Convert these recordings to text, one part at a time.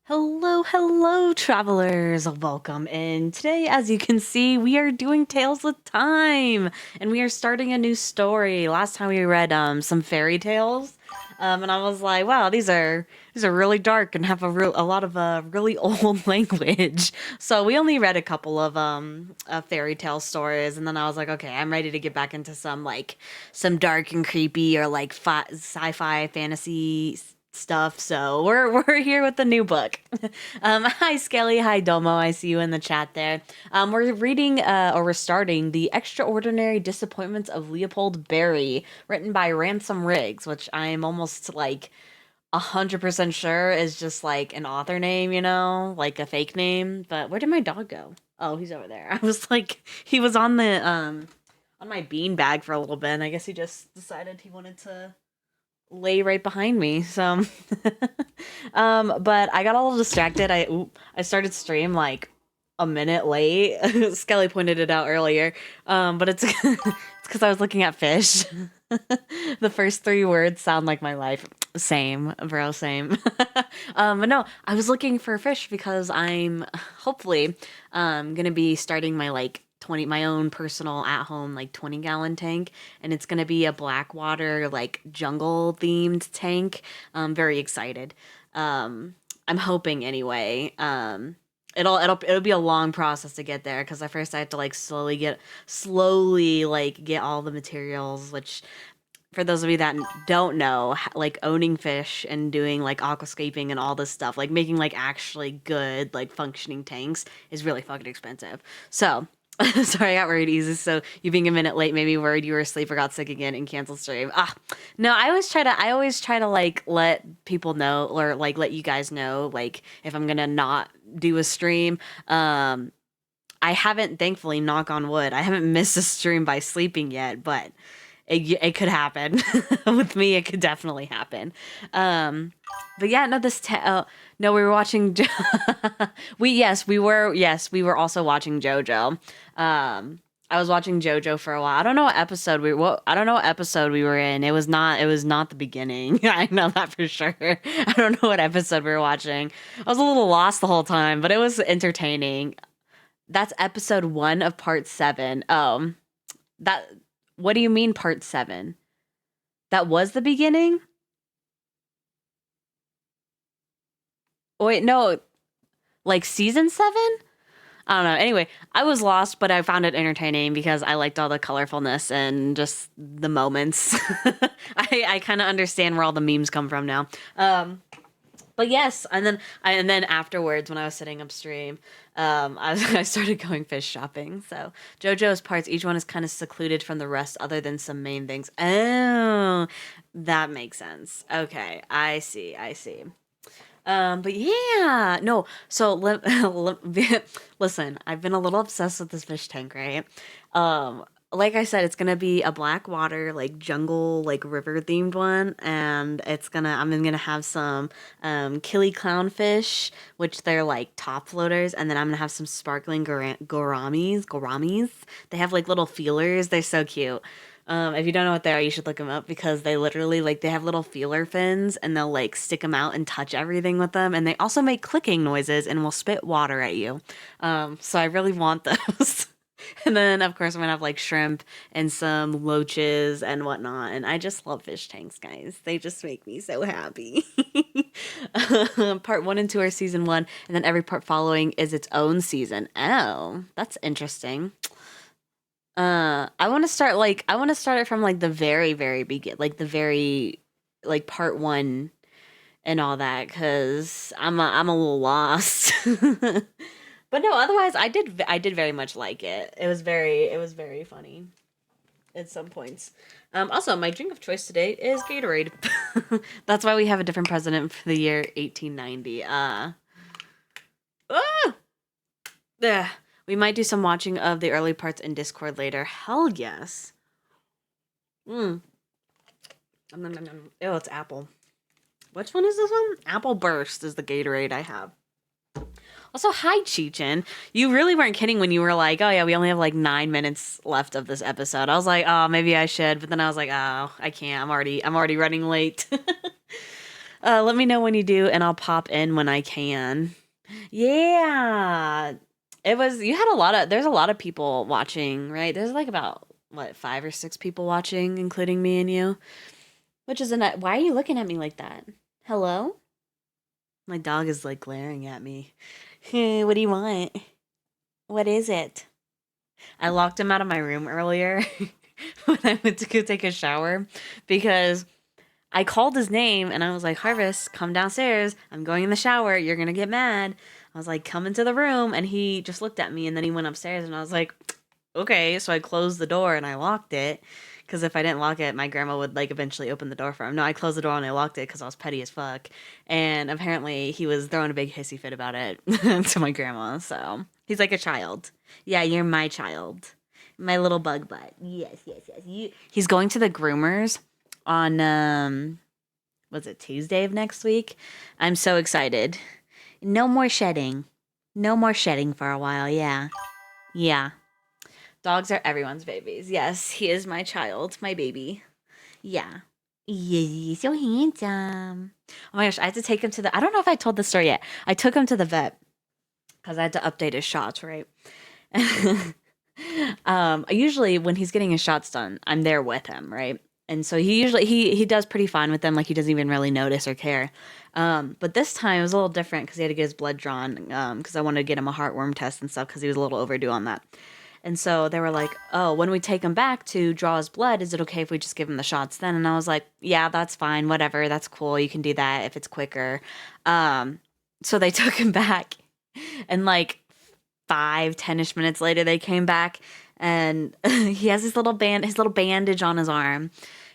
Hello, hello, travelers. Welcome in. Today, as you can see, we are doing Tales with Time, and we are starting a new story. Last time we read some fairy tales, and I was like, wow, these are really dark and have a lot of really old language. So we only read a couple of fairy tale stories, and then I was like, okay, I'm ready to get back into some dark and creepy or like sci-fi fantasy stuff. So we're here with the new book. Hi Skelly, hi Domo. I see you in the chat there. We're reading or we're starting The Extraordinary Disappointments of Leopold Berry, written by Ransom Riggs, which I'm almost like 100% sure is just like an author name, like a fake name. But where did my dog go? Oh, he's over there. I was like, he was on my bean bag for a little bit, and I guess he just decided he wanted to lay right behind me. So, but I got a little distracted. I started stream like a minute late. Skelly pointed it out earlier. But it's it's because I was looking at fish. The first three words sound like my life. Same, bro, same. But no, I was looking for fish because I'm hopefully gonna be starting my like 20 my own personal at home like 20-gallon tank, and it's gonna be a blackwater like jungle themed tank. I'm very excited. I'm hoping anyway. It'll be a long process to get there because at first I have to like slowly like get all the materials, which for those of you that don't know, like owning fish and doing like aquascaping and all this stuff, like making like actually good like functioning tanks is really fucking expensive. So, sorry, I got worried easy. So you being a minute late made me worried you were asleep or got sick again and canceled stream. No, I always try to like let people know or like let you guys know like if I'm gonna not do a stream. I haven't, thankfully, knock on wood, I haven't missed a stream by sleeping yet, but it could happen. With me, it could definitely happen. Um, but yeah, no, no, we were watching. We were also watching JoJo. I was watching JoJo for a while. I don't know what episode we were in. It was not the beginning. I know that for sure. I don't know what episode we were watching. I was a little lost the whole time, but it was entertaining. That's episode 1 of part 7. That what do you mean part 7? That was the beginning? Oh, wait, no, like season 7? I don't know. Anyway, I was lost, but I found it entertaining because I liked all the colorfulness and just the moments. I kind of understand where all the memes come from now. But yes, and then afterwards, when I was sitting upstream, I started going fish shopping. So JoJo's parts, each one is kind of secluded from the rest, other than some main things. Oh, that makes sense. Okay, I see. I see. But yeah, no. So listen, I've been a little obsessed with this fish tank, right? Like I said, it's gonna be a black water, like jungle, like river themed one, and I'm gonna have some killie clownfish, which they're like top floaters, and then I'm gonna have some sparkling gouramis. They have like little feelers. They're so cute. If you don't know what they are, you should look them up because they literally like they have little feeler fins and they'll like stick them out and touch everything with them, and they also make clicking noises and will spit water at you. So I really want those. And then of course I'm gonna have like shrimp and some loaches and whatnot. And I just love fish tanks, guys. They just make me so happy. Part 1 and 2 are season 1, and then every part following is its own season. Oh, that's interesting. I want to start it from like the very very begin, like the very like part 1 and all that cuz I'm a little lost. But no, otherwise I did very much like it. It was very funny at some points. Also, my drink of choice today is Gatorade. That's why we have a different president for the year 1890. Ah! Yeah. We might do some watching of the early parts in Discord later. Hell yes. Mm. Oh, it's apple. Which one is this one? Apple Burst is the Gatorade I have. Also, hi, Cheechin. You really weren't kidding when you were like, oh, yeah, we only have like 9 minutes left of this episode. I was like, oh, maybe I should. But then I was like, oh, I can't. I'm already running late. Let me know when you do, and I'll pop in when I can. Yeah. You had a lot of, there's a lot of people watching, right? There's like about, what, 5 or 6 people watching, including me and you, which is why are you looking at me like that? Hello? My dog is like glaring at me. What do you want? What is it? I locked him out of my room earlier when I went to go take a shower because I called his name and I was like, Harvest, come downstairs. I'm going in the shower. You're going to get mad. I was like, come into the room. And he just looked at me and then he went upstairs and I was like, okay. So I closed the door and I locked it because if I didn't lock it, my grandma would like eventually open the door for him. No, I closed the door and I locked it because I was petty as fuck. And apparently he was throwing a big hissy fit about it to my grandma. So he's like a child. Yeah, you're my child. My little bug butt. Yes, yes, yes. He's going to the groomers on was it Tuesday of next week? I'm so excited. No more shedding. No more shedding for a while, yeah. Yeah. Dogs are everyone's babies. Yes, he is my child, my baby. Yeah. Yeah, so handsome. Oh my gosh, I had to take him to the I don't know if I told the story yet. I took him to the vet because I had to update his shots, right? Usually when he's getting his shots done, I'm there with him, right? And so he does pretty fine with them, like he doesn't even really notice or care. But this time it was a little different because he had to get his blood drawn because I wanted to get him a heartworm test and stuff because he was a little overdue on that. And so they were like, "Oh, when we take him back to draw his blood, is it okay if we just give him the shots then?" And I was like, "Yeah, that's fine. Whatever. That's cool. You can do that if it's quicker." So they took him back, and like 5, 10-ish minutes later, they came back, and he has his little bandage on his arm,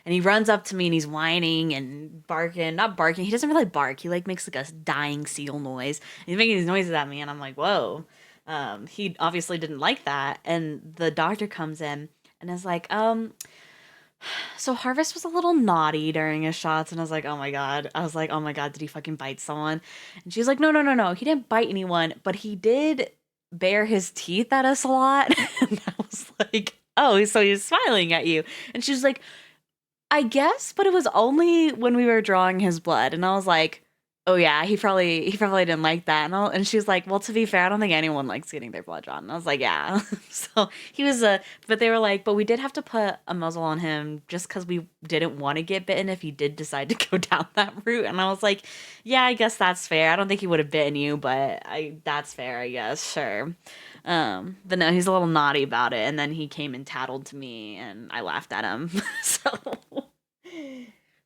and he runs up to me and he's whining and barking, not barking. He doesn't really bark. He like makes like a dying seal noise. And he's making these noises at me, and I'm like, whoa. He obviously didn't like that, and the doctor comes in and is like, so Harvest was a little naughty during his shots, and I was like, oh my god. I was like, oh my god, did he fucking bite someone? And she's like, no, no, no, no, he didn't bite anyone, but he did bare his teeth at us a lot. And I was like, oh, so he's smiling at you. And she's like, I guess, but it was only when we were drawing his blood. And I was like, oh yeah, he probably didn't like that. And she's like, well, to be fair, I don't think anyone likes getting their blood drawn. And I was like, yeah. So he was but they were like, but we did have to put a muzzle on him just because we didn't want to get bitten if he did decide to go down that route. And I was like, yeah, I guess that's fair. I don't think he would have bitten you, but that's fair, I guess. Sure. But no, he's a little naughty about it. And then he came and tattled to me and I laughed at him. So,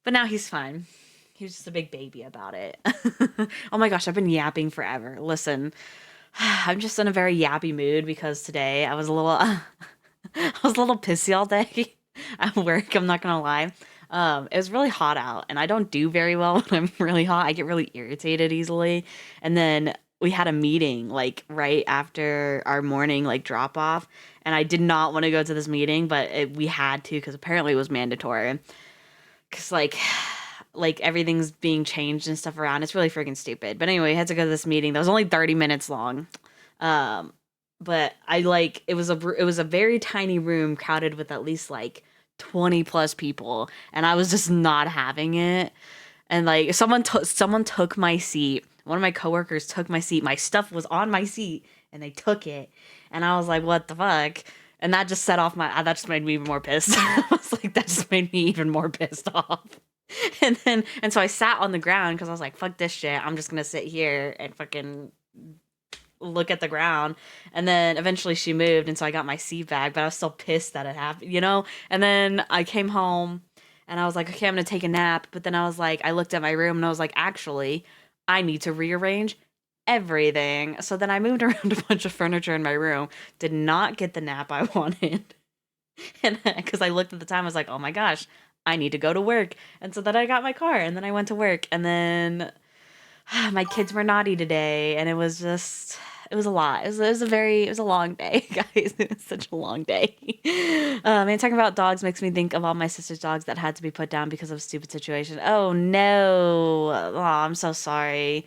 but now he's fine. He was just a big baby about it. Oh my gosh, I've been yapping forever. Listen, I'm just in a very yappy mood because today I was a little I was a little pissy all day at work, I'm not gonna lie. It was really hot out and I don't do very well when I'm really hot. I get really irritated easily. And then we had a meeting like right after our morning like drop off and I did not want to go to this meeting, but we had to because apparently it was mandatory. Cause like everything's being changed and stuff around. It's really freaking stupid. But anyway, I had to go to this meeting that was only 30 minutes long. Um, but I like it was a very tiny room crowded with at least like 20 plus people, and I was just not having it. And like someone took my seat. One of my coworkers took my seat. My stuff was on my seat, and they took it. And I was like, "What the fuck?" And that just set off that just made me even more pissed. I was like, that just made me even more pissed off. And so I sat on the ground because I was like, fuck this shit. I'm just gonna sit here and fucking look at the ground. And then eventually she moved, and so I got my seat back, but I was still pissed that it happened. And then I came home and I was like, okay, I'm gonna take a nap. But then I was like, I looked at my room and I was like, actually, I need to rearrange everything. So then I moved around a bunch of furniture in my room, did not get the nap I wanted. And because I looked at the time, I was like, oh my gosh, I need to go to work. And so then I got my car and then I went to work. And then my kids were naughty today. And it was a lot. It was a long day, guys. It was such a long day. And talking about dogs makes me think of all my sister's dogs that had to be put down because of a stupid situation. Oh no. Oh, I'm so sorry.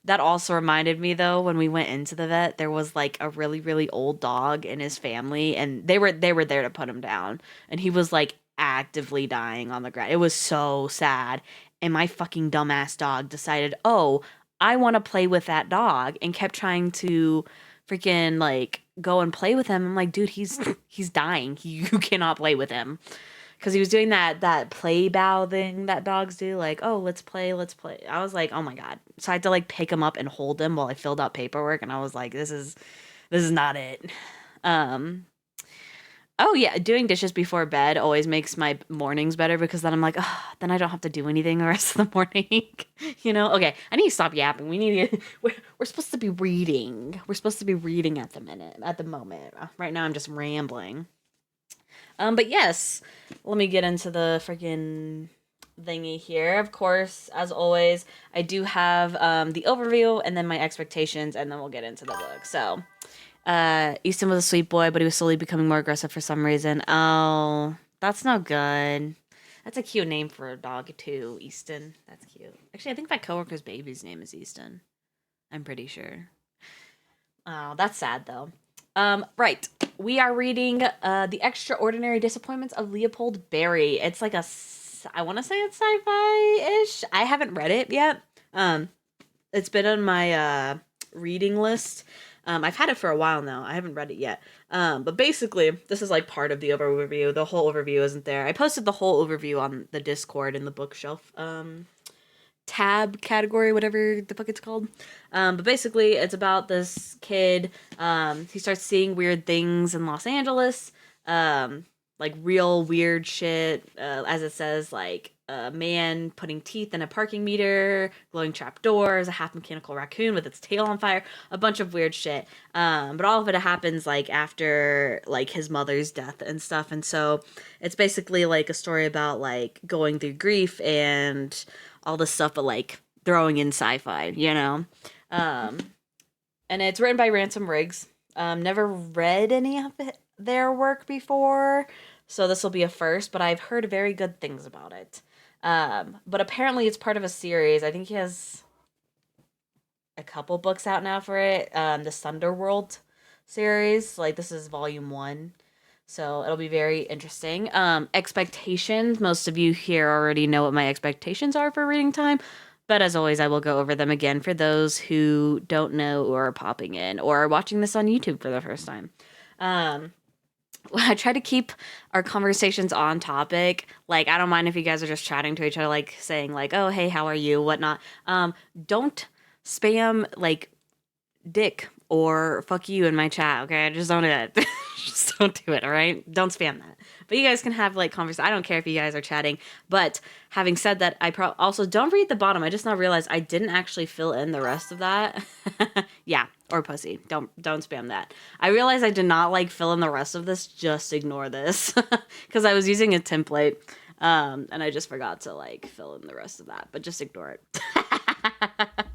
That also reminded me though, when we went into the vet, there was like a really, really old dog and his family, and they were there to put him down. And he was like actively dying on the ground. It was so sad. And my fucking dumbass dog decided, oh, I want to play with that dog, and kept trying to freaking like go and play with him. I'm like, dude, he's dying. You cannot play with him. Because he was doing that play bow thing that dogs do, like, oh, let's play, let's play. I was like, oh my god. So I had to like pick him up and hold him while I filled out paperwork, and I was like, this is not it. Um, oh yeah, doing dishes before bed always makes my mornings better, because then I'm like, oh, then I don't have to do anything the rest of the morning. Okay, I need to stop yapping. We're supposed to be reading. We're supposed to be reading at the moment. Right now I'm just rambling. But yes, let me get into the freaking thingy here. Of course, as always, I do have the overview and then my expectations, and then we'll get into the book. So, Easton was a sweet boy, but he was slowly becoming more aggressive for some reason. Oh, that's no good. That's a cute name for a dog too, Easton. That's cute. Actually, I think my coworker's baby's name is Easton. I'm pretty sure. Oh, that's sad though. Right. We are reading The Extraordinary Disappointments of Leopold Berry. It's like I want to say it's sci-fi-ish. I haven't read it yet. It's been on my reading list. I've had it for a while now. I haven't read it yet. But basically, this is like part of the overview. The whole overview isn't there. I posted the whole overview on the Discord in the bookshelf tab category, whatever the fuck it's called. But basically, it's about this kid. He starts seeing weird things in Los Angeles, like real weird shit. As it says, like a man putting teeth in a parking meter, glowing trap doors, a half mechanical raccoon with its tail on fire, a bunch of weird shit. But all of it happens like after like his mother's death and stuff, and so it's basically like a story about like going through grief and all this stuff, but like throwing in sci-fi. Um, and it's written by Ransom Riggs. Never read any of their work before, so this will be a first, but I've heard very good things about it. But apparently it's part of a series. I think he has a couple books out now for it. The Thunderworld series, like this is volume 1. So it'll be very interesting. Expectations. Most of you here already know what my expectations are for reading time. But as always, I will go over them again for those who don't know or are popping in or are watching this on YouTube for the first time. I try to keep our conversations on topic. Like, I don't mind if you guys are just chatting to each other, like saying like, oh, hey, how are you? Whatnot. Don't spam like dick or fuck you in my chat, okay? Just don't do it. Just don't do it, all right? Don't spam that. But you guys can have like conversation. I don't care if you guys are chatting. But having said that, I also don't read the bottom. I just now realized I didn't actually fill in the rest of that. Yeah, or pussy. Don't spam that. I realized I did not like fill in the rest of this. Just ignore this because I was using a template. And I just forgot to like fill in the rest of that, but just ignore it.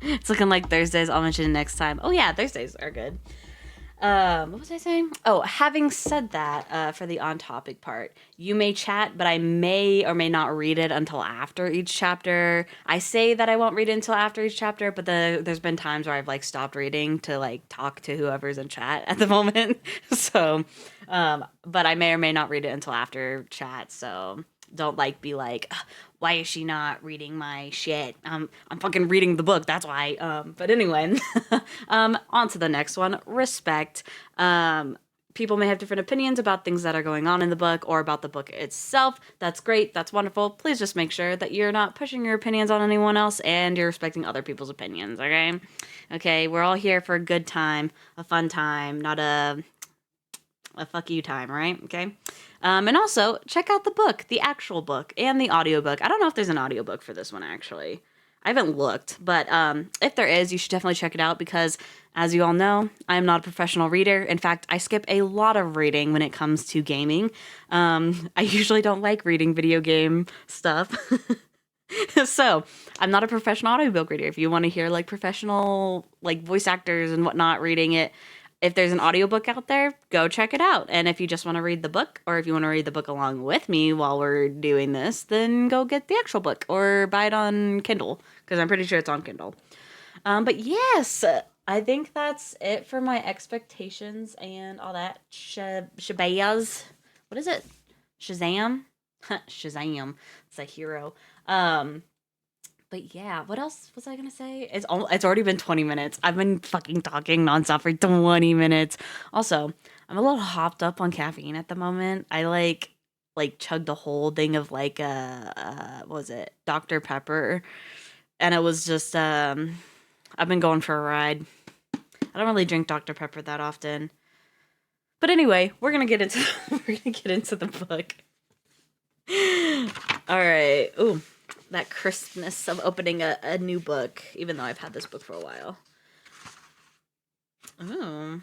It's looking like Thursdays. I'll mention it next time. Oh yeah, Thursdays are good. What was I saying? Oh, having said that, for the on-topic part, you may chat, but I may or may not read it until after each chapter. I say that I won't read it until after each chapter, but there's been times where I've like stopped reading to like talk to whoever's in chat at the moment. So, but I may or may not read it until after chat. So don't like be like, why is she not reading my shit? I'm fucking reading the book. That's why. But anyway, on to the next one. Respect. People may have different opinions about things that are going on in the book or about the book itself. That's great. That's wonderful. Please just make sure that you're not pushing your opinions on anyone else and you're respecting other people's opinions. Okay. Okay. We're all here for a good time, a fun time, not a fuck you time, right? Okay. And also check out the book, the actual book, and the audiobook. I don't know if there's an audiobook for this one, actually. I haven't looked, but if there is, you should definitely check it out because, as you all know, I'm not a professional reader. In fact, I skip a lot of reading when it comes to gaming. I usually don't like reading video game stuff. So, I'm not a professional audiobook reader. If you want to hear, like, professional, like, voice actors and whatnot reading it, if there's an audiobook out there, go check it out. And if you just want to read the book, or if you want to read the book along with me while we're doing this, then go get the actual book or buy it on Kindle, because I'm pretty sure it's on Kindle. But yes, I think that's it for my expectations and all that shabazz. What is it? Shazam? Shazam. It's a hero. But yeah, what else was I gonna say? It's already been 20 minutes. I've been fucking talking nonstop for 20 minutes. Also, I'm a little hopped up on caffeine at the moment. I like chugged a whole thing of like what was it? Dr. Pepper, and it was just I've been going for a ride. I don't really drink Dr. Pepper that often. But anyway, we're gonna get into we're gonna get into the book. All right. Ooh, that crispness of opening a new book, even though I've had this book for a while. Oh.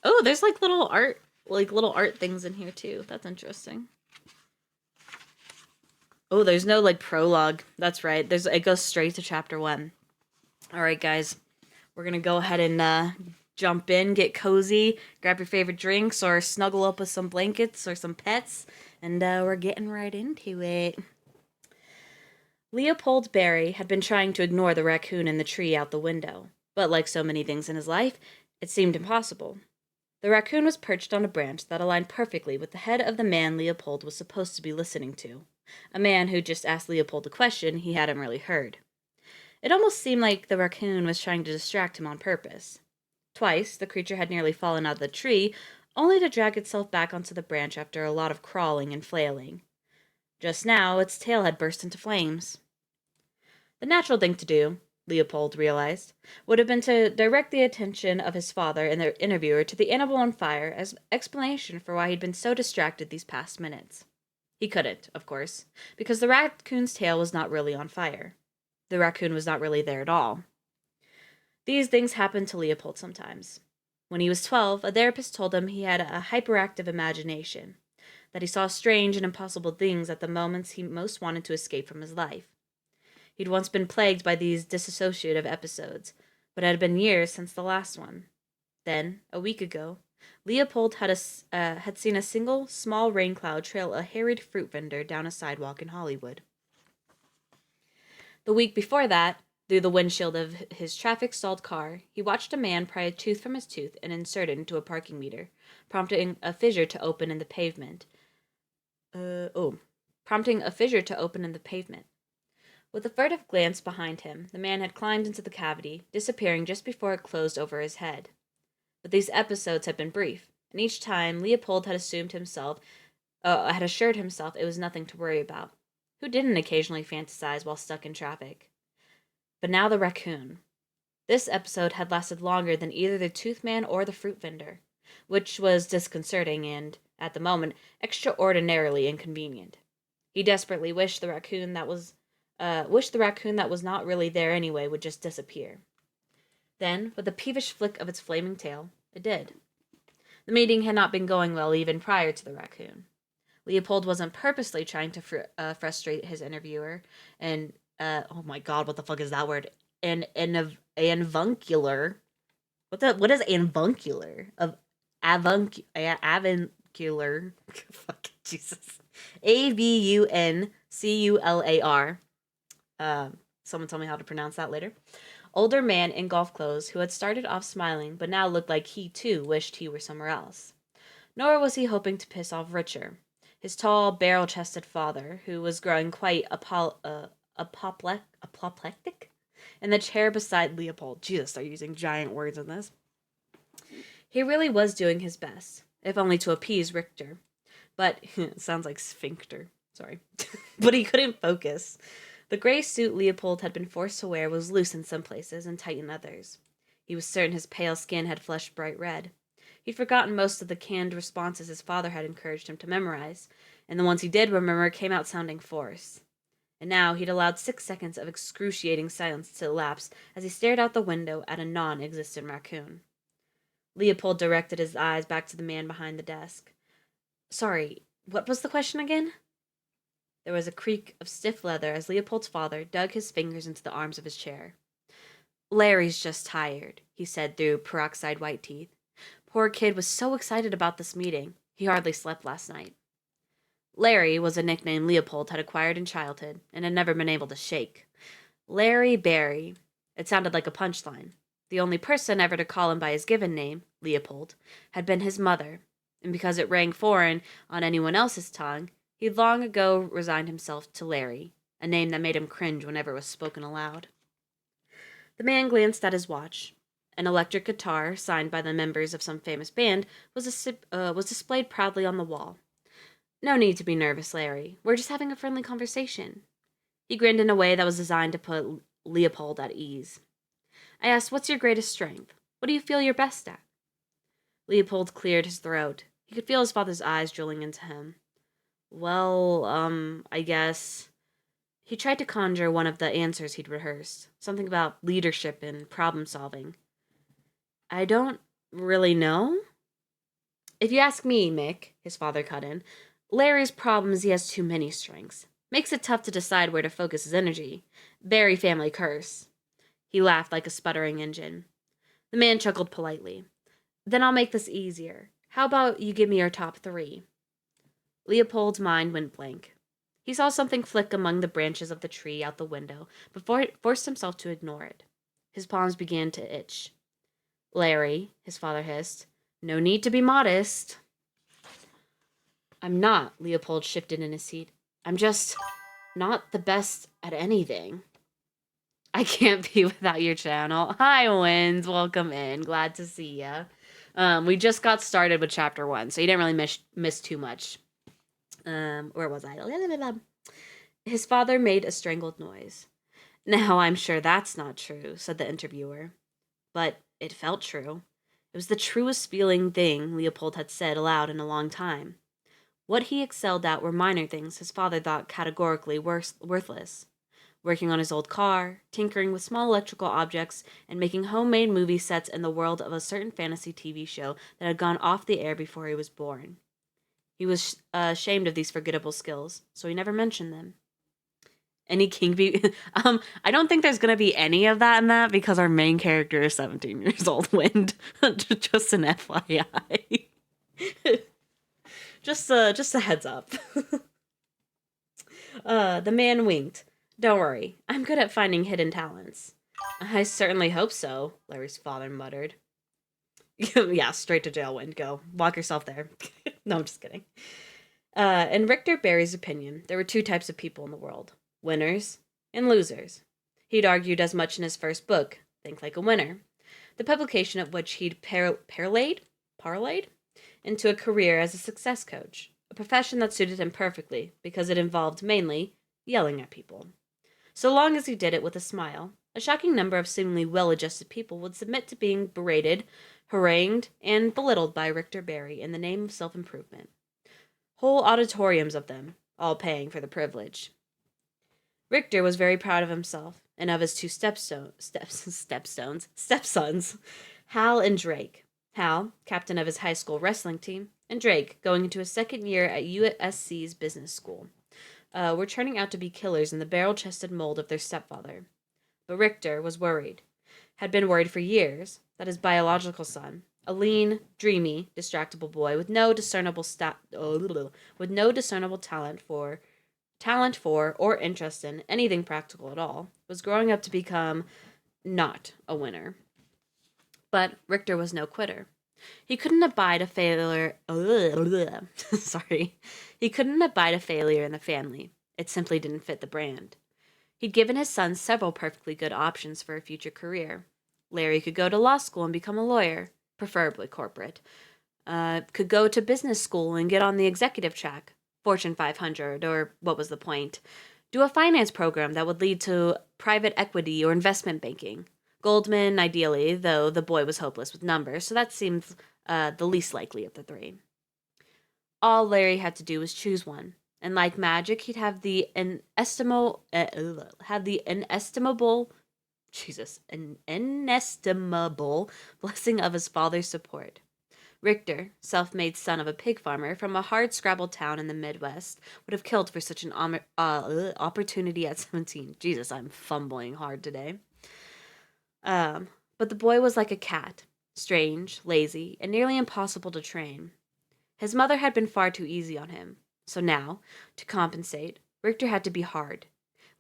Oh, there's like little art things in here too. That's interesting. Oh, there's no like prologue. That's right. It goes straight to chapter 1. All right, guys. We're going to go ahead and jump in, get cozy, grab your favorite drinks or snuggle up with some blankets or some pets, and we're getting right into it. Leopold Barry had been trying to ignore the raccoon in the tree out the window, but like so many things in his life, it seemed impossible. The raccoon was perched on a branch that aligned perfectly with the head of the man Leopold was supposed to be listening to, a man who just asked Leopold a question he hadn't really heard. It almost seemed like the raccoon was trying to distract him on purpose. Twice, the creature had nearly fallen out of the tree, only to drag itself back onto the branch after a lot of crawling and flailing. Just now, its tail had burst into flames. The natural thing to do, Leopold realized, would have been to direct the attention of his father and the interviewer to the animal on fire as explanation for why he'd been so distracted these past minutes. He couldn't, of course, because the raccoon's tail was not really on fire. The raccoon was not really there at all. These things happened to Leopold sometimes. When he was 12, a therapist told him he had a hyperactive imagination, that he saw strange and impossible things at the moments he most wanted to escape from his life. He'd once been plagued by these dissociative episodes, but it had been years since the last one. Then, a week ago, Leopold had seen a single small rain cloud trail a harried fruit vendor down a sidewalk in Hollywood. The week before that, through the windshield of his traffic-stalled car, he watched a man pry a tooth from his tooth and insert it into a parking meter, prompting a fissure to open in the pavement. Prompting a fissure to open in the pavement. With a furtive glance behind him, the man had climbed into the cavity, disappearing just before it closed over his head. But these episodes had been brief, and each time Leopold had assured himself it was nothing to worry about. Who didn't occasionally fantasize while stuck in traffic? But now the raccoon. This episode had lasted longer than either the tooth man or the fruit vendor, which was disconcerting and, at the moment, extraordinarily inconvenient. He desperately wished the raccoon that was not really there anyway would just disappear. Then, with a peevish flick of its flaming tail, it did. The meeting had not been going well even prior to the raccoon. Leopold wasn't purposely trying to frustrate his interviewer, and oh my god, what the fuck is that word? Avuncular. What is avuncular? Avuncular. Fuck Jesus. Avuncular. Someone tell me how to pronounce that later. Older man in golf clothes who had started off smiling but now looked like he too wished he were somewhere else. Nor was he hoping to piss off Richer, his tall, barrel-chested father, who was growing quite apoplectic in the chair beside Leopold. Jesus, they're using giant words in this. He really was doing his best, if only to appease Richter. But, it sounds like sphincter, sorry. But he couldn't focus. The gray suit Leopold had been forced to wear was loose in some places and tight in others. He was certain his pale skin had flushed bright red. He'd forgotten most of the canned responses his father had encouraged him to memorize, and the ones he did remember came out sounding forced. And now he'd allowed 6 seconds of excruciating silence to elapse as he stared out the window at a non-existent raccoon. Leopold directed his eyes back to the man behind the desk. Sorry, what was the question again? There was a creak of stiff leather as Leopold's father dug his fingers into the arms of his chair. Larry's just tired, he said through peroxide white teeth. Poor kid was so excited about this meeting. He hardly slept last night. Larry was a nickname Leopold had acquired in childhood and had never been able to shake. Larry Barry. It sounded like a punchline. The only person ever to call him by his given name, Leopold, had been his mother, and because it rang foreign on anyone else's tongue, he'd long ago resigned himself to Larry, a name that made him cringe whenever it was spoken aloud. The man glanced at his watch. An electric guitar, signed by the members of some famous band, was displayed proudly on the wall. No need to be nervous, Larry. We're just having a friendly conversation. He grinned in a way that was designed to put Leopold at ease. I asked, what's your greatest strength? What do you feel you're best at? Leopold cleared his throat. He could feel his father's eyes drilling into him. Well, I guess. He tried to conjure one of the answers he'd rehearsed. Something about leadership and problem solving. I don't really know. If you ask me, Mick, his father cut in, Larry's problem is he has too many strengths. Makes it tough to decide where to focus his energy. Very family curse. He laughed like a sputtering engine. The man chuckled politely. Then I'll make this easier. How about you give me your top 3? Leopold's mind went blank. He saw something flick among the branches of the tree out the window, before he forced himself to ignore it. His palms began to itch. Larry, his father hissed, no need to be modest. I'm not, Leopold shifted in his seat. I'm just not the best at anything. I can't be without your channel. Hi, Wins. Welcome in. Glad to see ya. We just got started with chapter 1, so you didn't really miss too much. Where was I? His father made a strangled noise. Now, I'm sure that's not true, said the interviewer. But it felt true. It was the truest feeling thing Leopold had said aloud in a long time. What he excelled at were minor things his father thought categorically worthless. Working on his old car, tinkering with small electrical objects, and making homemade movie sets in the world of a certain fantasy TV show that had gone off the air before he was born. He was ashamed of these forgettable skills, so he never mentioned them. Any king I don't think there's gonna be any of that in that because our main character is 17 years old. Wind, just an FYI. just a heads up. The man winked. Don't worry, I'm good at finding hidden talents. I certainly hope so, Larry's father muttered. Yeah, straight to jail, Wind. Go. Walk yourself there. No, I'm just kidding. In Richter Barry's opinion, there were 2 types of people in the world. Winners and losers. He'd argued as much in his first book, Think Like a Winner, the publication of which he'd parlayed into a career as a success coach, a profession that suited him perfectly because it involved mainly yelling at people. So long as he did it with a smile, a shocking number of seemingly well-adjusted people would submit to being berated, harangued, and belittled by Richter Barry in the name of self-improvement. Whole auditoriums of them, all paying for the privilege. Richter was very proud of himself and of his 2 stepsons, Hal and Drake. Hal, captain of his high school wrestling team, and Drake, going into his 2nd year at USC's business school, were turning out to be killers in the barrel-chested mold of their stepfather. But Richter was worried, had been worried for years, that his biological son, a lean, dreamy, distractible boy with no discernible talent for or interest in anything practical at all, was growing up to become not a winner. But Richter was no quitter. He couldn't abide a failure. He couldn't abide a failure in the family. It simply didn't fit the brand. He'd given his son several perfectly good options for a future career. Larry could go to law school and become a lawyer, preferably corporate. Could go to business school and get on the executive track, Fortune 500, or what was the point? Do a finance program that would lead to private equity or investment banking. Goldman, ideally, though the boy was hopeless with numbers, so that seemed the least likely of the 3. All Larry had to do was choose one, and like magic, he'd have the inestimable blessing of his father's support. Richter, self-made son of a pig farmer from a hard-scrabbled town in the Midwest, would have killed for such an opportunity at 17. Jesus, I'm fumbling hard today. But the boy was like a cat, strange, lazy, and nearly impossible to train. His mother had been far too easy on him, so now, to compensate, Richter had to be hard.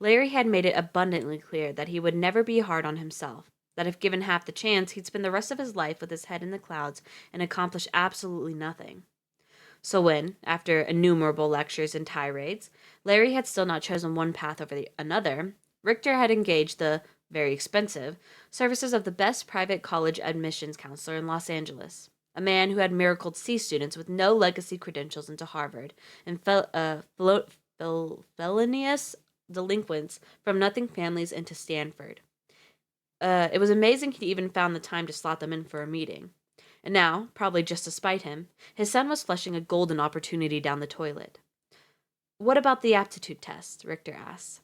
Larry had made it abundantly clear that he would never be hard on himself, that if given half the chance, he'd spend the rest of his life with his head in the clouds and accomplish absolutely nothing. So when, after innumerable lectures and tirades, Larry had still not chosen one path over another, Richter had engaged the very expensive services of the best private college admissions counselor in Los Angeles, a man who had miracled C students with no legacy credentials into Harvard and felonious delinquents from nothing families into Stanford. It was amazing he even found the time to slot them in for a meeting. And now, probably just to spite him, his son was flushing a golden opportunity down the toilet. "What about the aptitude test?" Richter asked.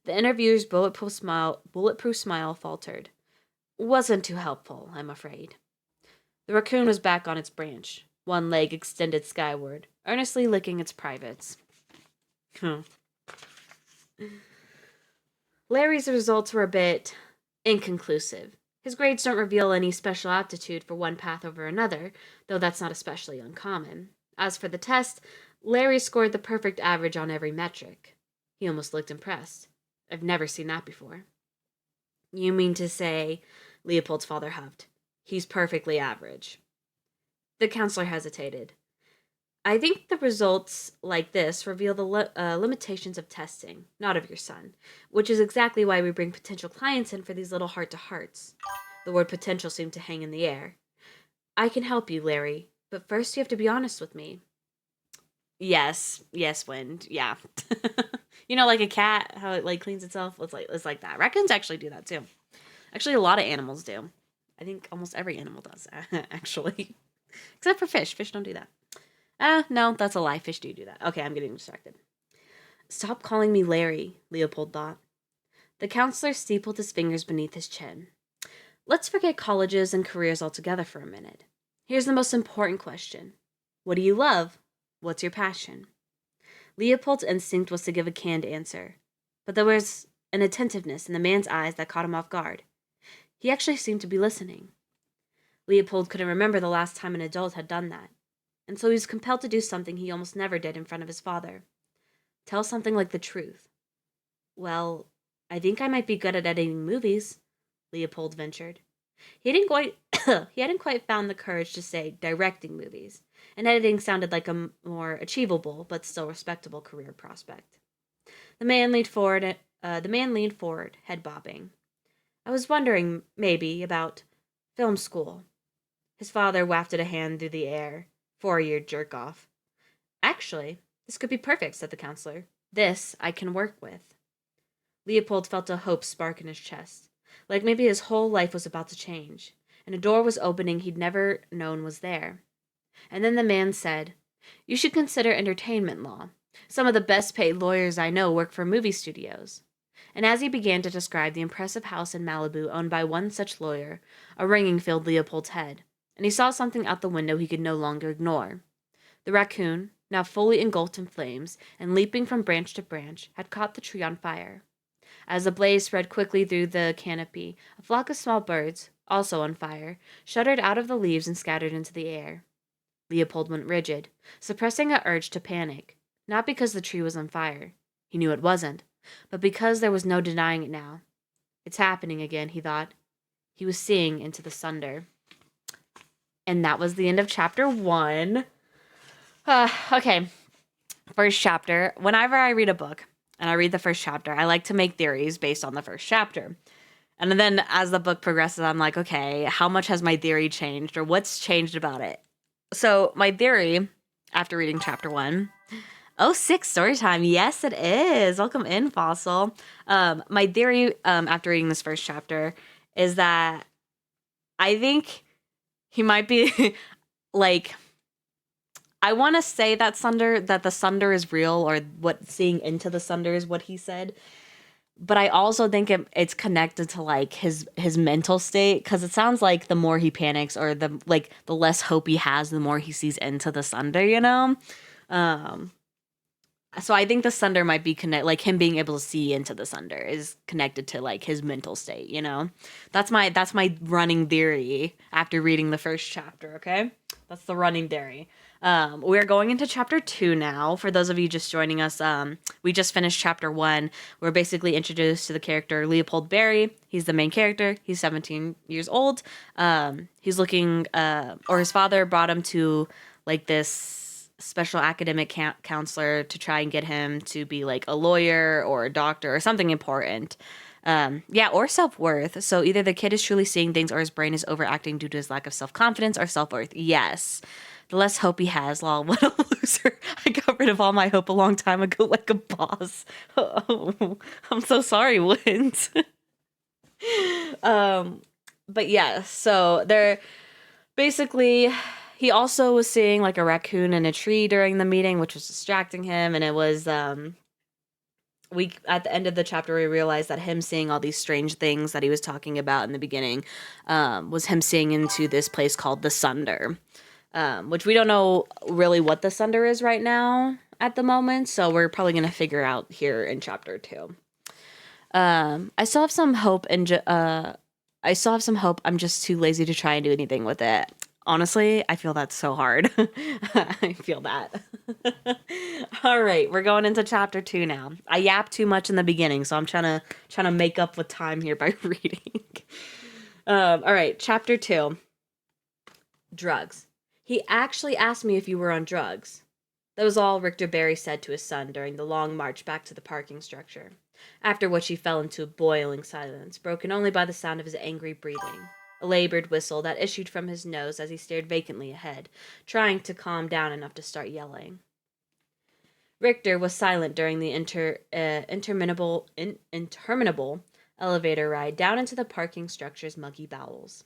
The interviewer's bulletproof smile faltered. "Wasn't too helpful, I'm afraid." The raccoon was back on its branch, one leg extended skyward, earnestly licking its privates. Larry's results were a bit inconclusive. His grades don't reveal any special aptitude for one path over another, though that's not especially uncommon. As for the test, Larry scored the perfect average on every metric. He almost looked impressed. "I've never seen that before." "You mean to say," Leopold's father huffed, "he's perfectly average?" The counselor hesitated. "I think the results like this reveal the limitations of testing, not of your son, which is exactly why we bring potential clients in for these little heart-to-hearts." The word potential seemed to hang in the air. "I can help you, Larry, but first you have to be honest with me." Yes, Wind, yeah. Like a cat, how it cleans itself. It's like that. Raccoons actually do that too. Actually, a lot of animals do. I think almost every animal does, actually, except for fish. Fish don't do that. No, that's a lie. Fish do that. Okay, I'm getting distracted. "Stop calling me Larry," Leopold thought. The counselor steepled his fingers beneath his chin. "Let's forget colleges and careers altogether for a minute. Here's the most important question. What do you love? What's your passion?" Leopold's instinct was to give a canned answer, but there was an attentiveness in the man's eyes that caught him off guard. He actually seemed to be listening. Leopold couldn't remember the last time an adult had done that, and so he was compelled to do something he almost never did in front of his father. Tell something like the truth. "Well, I think I might be good at editing movies," Leopold ventured. He hadn't quite found the courage to say directing movies, and editing sounded like a more achievable but still respectable career prospect. The man leaned forward, head bobbing. "I was wondering, maybe, about film school." His father wafted a hand through the air. "4-year jerk-off." "Actually, this could be perfect," said the counselor. "This I can work with." Leopold felt a hope spark in his chest, like maybe his whole life was about to change, and a door was opening he'd never known was there. And then the man said, "You should consider entertainment law. Some of the best paid lawyers I know work for movie studios." And as he began to describe the impressive house in Malibu owned by one such lawyer, a ringing filled Leopold's head, and he saw something out the window he could no longer ignore. The raccoon, now fully engulfed in flames and leaping from branch to branch, had caught the tree on fire. As the blaze spread quickly through the canopy, a flock of small birds, also on fire, shuddered out of the leaves and scattered into the air. Leopold went rigid, suppressing an urge to panic, not because the tree was on fire. He knew it wasn't, but because there was no denying it now. "It's happening again," he thought. He was seeing into the sunder. And that was the end of chapter 1. Okay, first chapter. Whenever I read a book and I read the first chapter, I like to make theories based on the first chapter. And then as the book progresses, I'm like, okay, how much has my theory changed, or what's changed about it? So my theory, after reading chapter 1, oh, 6 story time. Yes, it is. Welcome in, Fossil. My theory, after reading this first chapter, is that I think he might be I want to say that the Sunder is real, or what seeing into the Sunder is what he said. But I also think it's connected to his mental state, because it sounds like the more he panics, or the less hope he has, the more he sees into the Sunder, So I think the Sunder might be him being able to see into the Sunder is connected to his mental state, That's my running theory after reading the first chapter, okay? That's the running theory. We're going into chapter 2 now. For those of you just joining us, we just finished chapter 1. We're basically introduced to the character Leopold Berry. He's the main character. He's 17 years old. He's looking, or his father brought him to this special academic counselor to try and get him to be like a lawyer or a doctor or something important. Yeah, or self-worth. So either the kid is truly seeing things or his brain is overacting due to his lack of self-confidence or self-worth. Yes. The less hope he has, lol, what a loser. I got rid of all my hope a long time ago like a boss. Oh, I'm so sorry, Wins. But yeah, so they're basically, he also was seeing like a raccoon in a tree during the meeting, which was distracting him, and it was we at the end of the chapter we realized that him seeing all these strange things that he was talking about in the beginning was him seeing into this place called the Sunder, which we don't know really what the Sunder is right now at the moment, so we're probably going to figure out here in chapter 2. I still have some hope I still have some hope. I'm just too lazy to try and do anything with it. Honestly, I feel that's so hard. I feel that. All right, we're going into chapter 2 now. I yapped too much in the beginning, so I'm trying to make up with time here by reading. All right, chapter 2. Drugs. He actually asked me if you were on drugs. That was all Richter Barry said to his son during the long march back to the parking structure, after which he fell into a boiling silence, broken only by the sound of his angry breathing, a labored whistle that issued from his nose as he stared vacantly ahead, trying to calm down enough to start yelling. Richter was silent during the interminable elevator ride down into the parking structure's muggy bowels.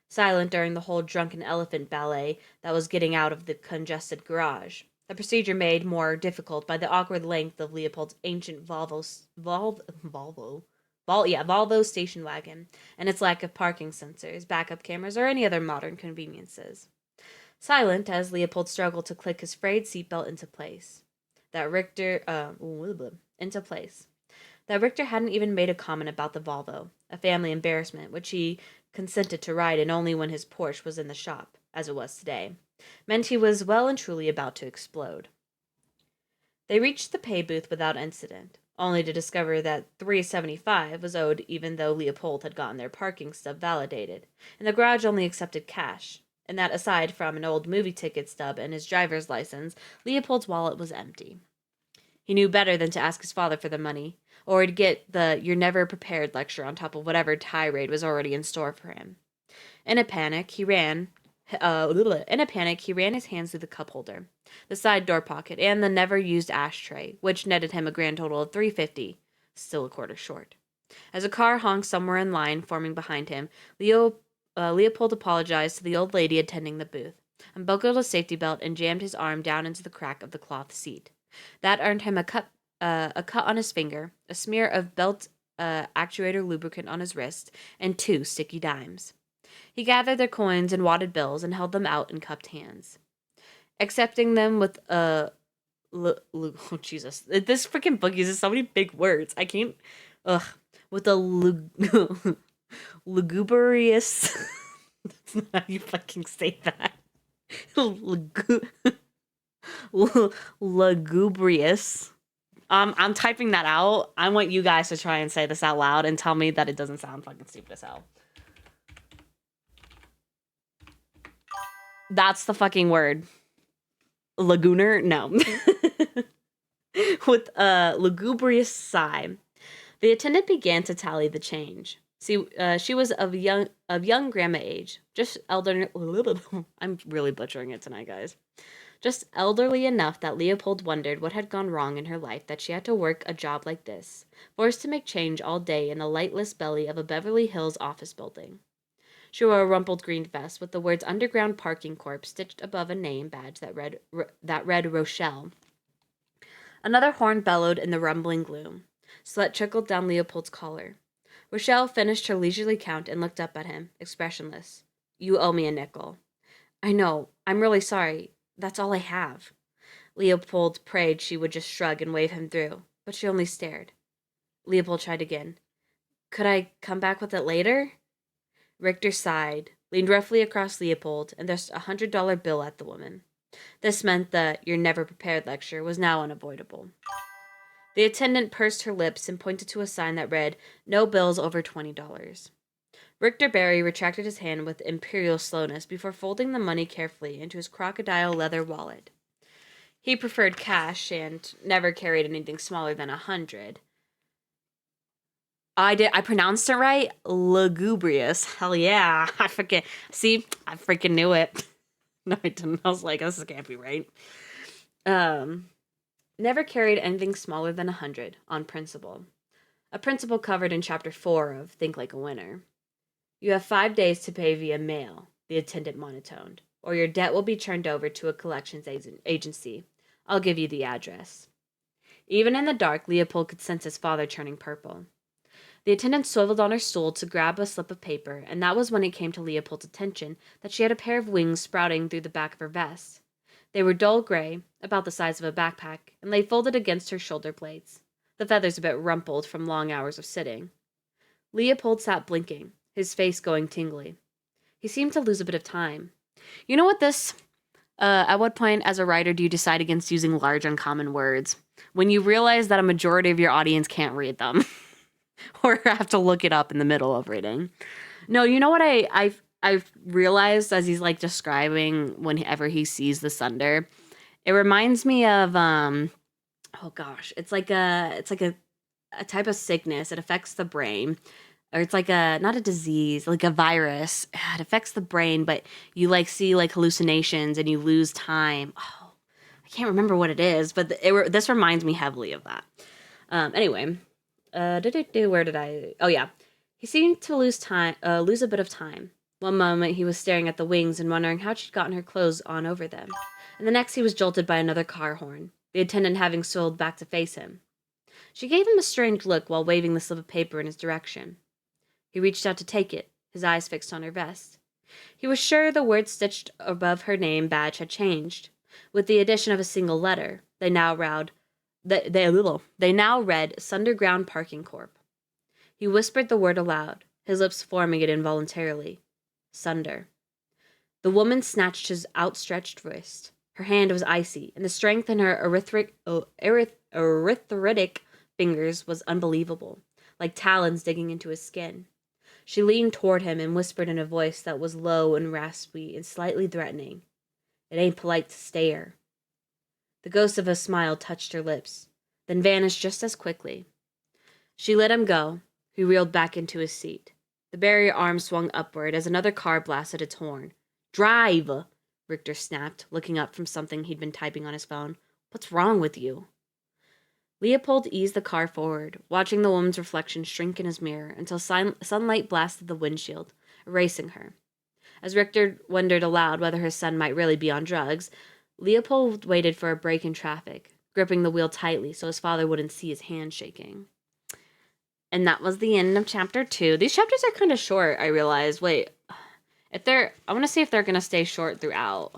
Silent during the whole drunken elephant ballet that was getting out of the congested garage, a procedure made more difficult by the awkward length of Leopold's ancient Volvo station wagon and its lack of parking sensors, backup cameras, or any other modern conveniences. Silent as Leopold struggled to click his frayed seatbelt into place. That Richter hadn't even made a comment about the Volvo, a family embarrassment, which he consented to ride in only when his Porsche was in the shop, as it was today, meant he was well and truly about to explode. They reached the pay booth without incident, only to discover that $3.75 was owed even though Leopold had gotten their parking stub validated, and the garage only accepted cash, and that aside from an old movie ticket stub and his driver's license, Leopold's wallet was empty. He knew better than to ask his father for the money, or to get the "you're never prepared" lecture on top of whatever tirade was already in store for him. In a panic, he ran his hands through the cup holder, the side door pocket, and the never-used ashtray, which netted him a grand total of $3.50, still a quarter short. As a car honked somewhere in line forming behind him, Leopold apologized to the old lady attending the booth, unbuckled his safety belt, and jammed his arm down into the crack of the cloth seat. That earned him a cut on his finger, a smear of belt actuator lubricant on his wrist, and 2 sticky dimes. He gathered their coins and wadded bills and held them out in cupped hands, accepting them with a oh Jesus, this freaking book uses so many big words. I can't. Ugh, with a lugubrious. That's not how you fucking say that. Lugubrious. I'm typing that out. I want you guys to try and say this out loud and tell me that it doesn't sound fucking stupid as hell. That's the fucking word. Lagunar? No. With a lugubrious sigh, the attendant began to tally the change. See, she was of young grandma age, just elderly. I'm really butchering it tonight, guys. Just elderly enough that Leopold wondered what had gone wrong in her life that she had to work a job like this, forced to make change all day in the lightless belly of a Beverly Hills office building. She wore a rumpled green vest with the words "Underground Parking Corp" stitched above a name badge that read Rochelle. Another horn bellowed in the rumbling gloom. Sweat trickled down Leopold's collar. Rochelle finished her leisurely count and looked up at him, expressionless. "You owe me a nickel." "I know. I'm really sorry. That's all I have." Leopold prayed she would just shrug and wave him through, but she only stared. Leopold tried again. "Could I come back with it later?" Richter sighed, leaned roughly across Leopold, and thrust a $100 bill at the woman. This meant the "you're never prepared" lecture was now unavoidable. The attendant pursed her lips and pointed to a sign that read, "No bills over $20." Richter Barry retracted his hand with imperial slowness before folding the money carefully into his crocodile leather wallet. He preferred cash and never carried anything smaller than 100. I pronounced it right. Lugubrious. Hell yeah. I forget. See, I freaking knew it. No, I didn't. I was like, this can't be right. Never carried anything smaller than 100 on principle. A principle covered in chapter 4 of Think Like a Winner. You have 5 days to pay via mail, the attendant monotoned, or your debt will be turned over to a collections agency. I'll give you the address. Even in the dark, Leopold could sense his father turning purple. The attendant swiveled on her stool to grab a slip of paper, and that was when it came to Leopold's attention that she had a pair of wings sprouting through the back of her vest. They were dull gray, about the size of a backpack, and lay folded against her shoulder blades, the feathers a bit rumpled from long hours of sitting. Leopold sat blinking, his face going tingly. He seemed to lose a bit of time. You know what this... at what point as a writer do you decide against using large uncommon words? When you realize that a majority of your audience can't read them. Or have to look it up in the middle of reading. No, you know what I've realized as he's like describing whenever he sees the thunder? It reminds me of oh gosh, it's like a type of sickness. It affects the brain. Or it's like not a disease, like a virus. It affects the brain, but you like see like hallucinations and you lose time. Oh, I can't remember what it is, but this reminds me heavily of that. Anyway, where did I? Oh yeah, he seemed to lose a bit of time. One moment he was staring at the wings and wondering how she'd gotten her clothes on over them, and the next he was jolted by another car horn, the attendant having strolled back to face him. She gave him a strange look while waving the slip of paper in his direction. He reached out to take it, his eyes fixed on her vest. He was sure the words stitched above her name badge had changed. With the addition of a single letter, they now read Sunderground Parking Corp. He whispered the word aloud, his lips forming it involuntarily. Sunder. The woman snatched his outstretched wrist. Her hand was icy, and the strength in her arthritic fingers was unbelievable, like talons digging into his skin. She leaned toward him and whispered in a voice that was low and raspy and slightly threatening. It ain't polite to stare. The ghost of a smile touched her lips, then vanished just as quickly. She let him go. He reeled back into his seat. The barrier arm swung upward as another car blasted its horn. Drive! Richter snapped, looking up from something he'd been typing on his phone. What's wrong with you? Leopold eased the car forward, watching the woman's reflection shrink in his mirror until sunlight blasted the windshield, erasing her. As Richter wondered aloud whether her son might really be on drugs, Leopold waited for a break in traffic, gripping the wheel tightly so his father wouldn't see his hand shaking. And that was the end of chapter 2. These chapters are kind of short, I realized. Wait, I want to see if they're going to stay short throughout.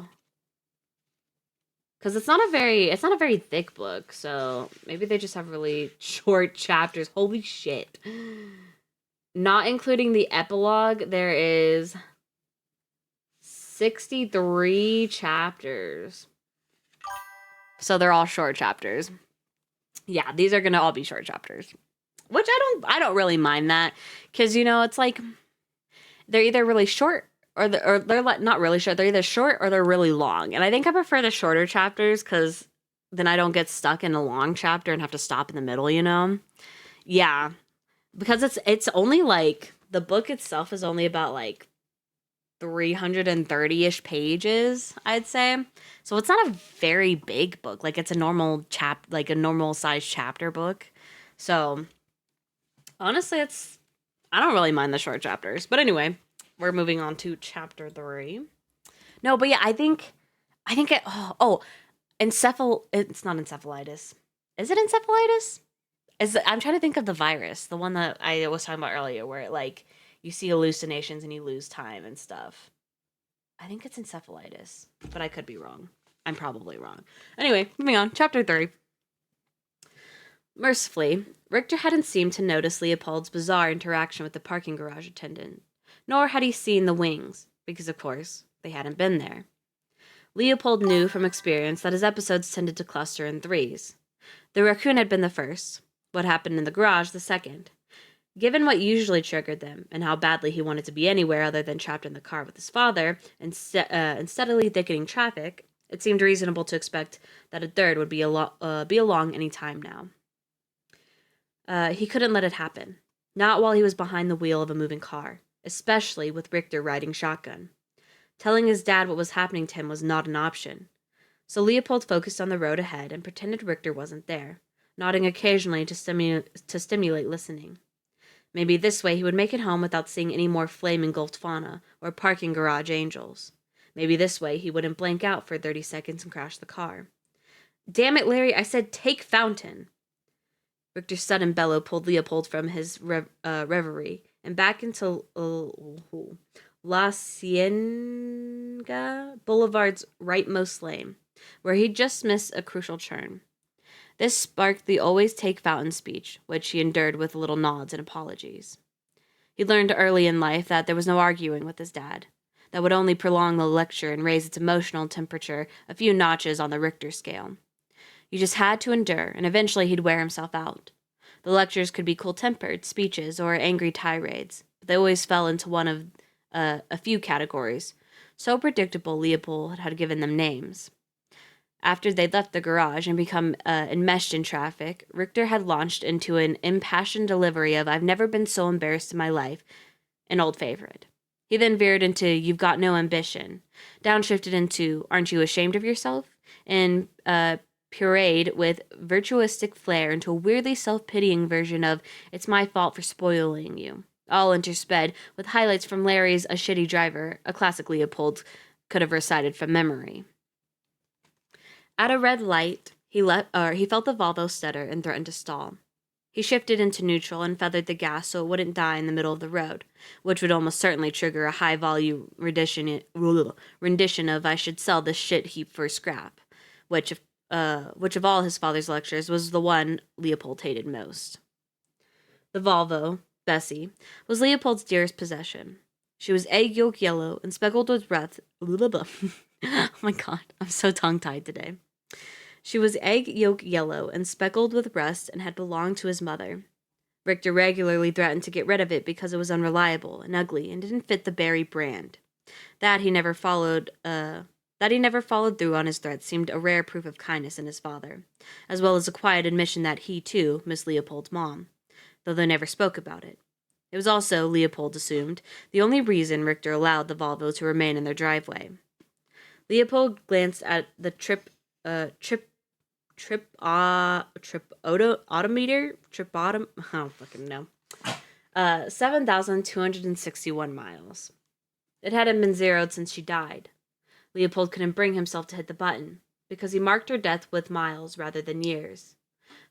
Because it's not a very thick book, so maybe they just have really short chapters. Holy shit. Not including the epilogue, there is 63 chapters. So they're all short chapters. Yeah, these are going to all be short chapters. Which I don't really mind that. Because, it's like, they're either really short or they're not really short. They're either short or they're really long. And I think I prefer the shorter chapters because then I don't get stuck in a long chapter and have to stop in the middle, Yeah. Because it's only like, the book itself is only about like 330-ish pages, I'd say. So it's not a very big book. Like it's a normal size chapter book. So honestly, I don't really mind the short chapters. But anyway, we're moving on to chapter 3. No, but yeah, I think it's not encephalitis. Is it encephalitis? I'm trying to think of the virus, the one that I was talking about earlier, where like you see hallucinations and you lose time and stuff. I think it's encephalitis, but I could be wrong. I'm probably wrong. Anyway, moving on. Chapter 3. Mercifully, Richter hadn't seemed to notice Leopold's bizarre interaction with the parking garage attendant, nor had he seen the wings, because of course, they hadn't been there. Leopold knew from experience that his episodes tended to cluster in threes. The raccoon had been the first, what happened in the garage the second. Given what usually triggered them, and how badly he wanted to be anywhere other than trapped in the car with his father, and steadily thickening traffic, It seemed reasonable to expect that a third would be along any time now. He couldn't let it happen. Not while he was behind the wheel of a moving car, especially with Richter riding shotgun. Telling his dad what was happening to him was not an option. So Leopold focused on the road ahead and pretended Richter wasn't there, nodding occasionally to stimulate listening. Maybe this way he would make it home without seeing any more flame-engulfed fauna or parking garage angels. Maybe this way he wouldn't blank out for 30 seconds and crash the car. Damn it, Larry, I said take fountain! Richter's sudden bellow pulled Leopold from his reverie and back into La Cienega Boulevard's rightmost lane, where he'd just missed a crucial turn. This sparked the always take fountain speech, which he endured with little nods and apologies. He learned early in life that there was no arguing with his dad. That would only prolong the lecture and raise its emotional temperature a few notches on the Richter scale. You just had to endure, and eventually he'd wear himself out. The lectures could be cool-tempered speeches or angry tirades, but they always fell into one of a few categories. So predictable, Leopold had given them names. After they'd left the garage and become enmeshed in traffic, Richter had launched into an impassioned delivery of "I've never been so embarrassed in my life," an old favorite. He then veered into "You've got no ambition," downshifted into "Aren't you ashamed of yourself?" and pureed with virtuistic flair into a weirdly self-pitying version of "It's my fault for spoiling you," all intersped with highlights from Larry's "A Shitty Driver," a classic Leopold could have recited from memory. At a red light, he felt the Volvo stutter and threatened to stall. He shifted into neutral and feathered the gas so it wouldn't die in the middle of the road, which would almost certainly trigger a high-volume rendition of "I should sell this shit heap for scrap," which of all his father's lectures was the one Leopold hated most. The Volvo, Bessie, was Leopold's dearest possession. She was egg yolk yellow and speckled with rust. Oh my god, I'm so tongue-tied today. She was egg yolk yellow and speckled with rust and had belonged to his mother. Richter regularly threatened to get rid of it because it was unreliable and ugly and didn't fit the Barry brand. That he never followed through on his threats seemed a rare proof of kindness in his father, as well as a quiet admission that he, too, missed Leopold's mom, though they never spoke about it. It was also, Leopold assumed, the only reason Richter allowed the Volvo to remain in their driveway. Leopold glanced at the odometer? I don't fucking know. 7,261 miles. It hadn't been zeroed since she died. Leopold couldn't bring himself to hit the button, because he marked her death with miles rather than years.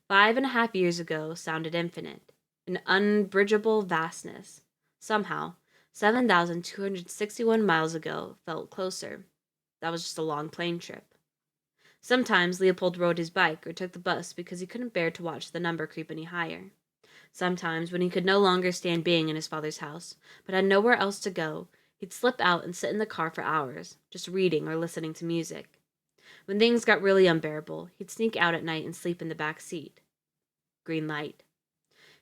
5.5 years ago sounded infinite, an unbridgeable vastness. Somehow, 7,261 miles ago felt closer. That was just a long plane trip. Sometimes Leopold rode his bike or took the bus because he couldn't bear to watch the number creep any higher. Sometimes, when he could no longer stand being in his father's house, but had nowhere else to go, he'd slip out and sit in the car for hours, just reading or listening to music. When things got really unbearable, he'd sneak out at night and sleep in the back seat. Green light.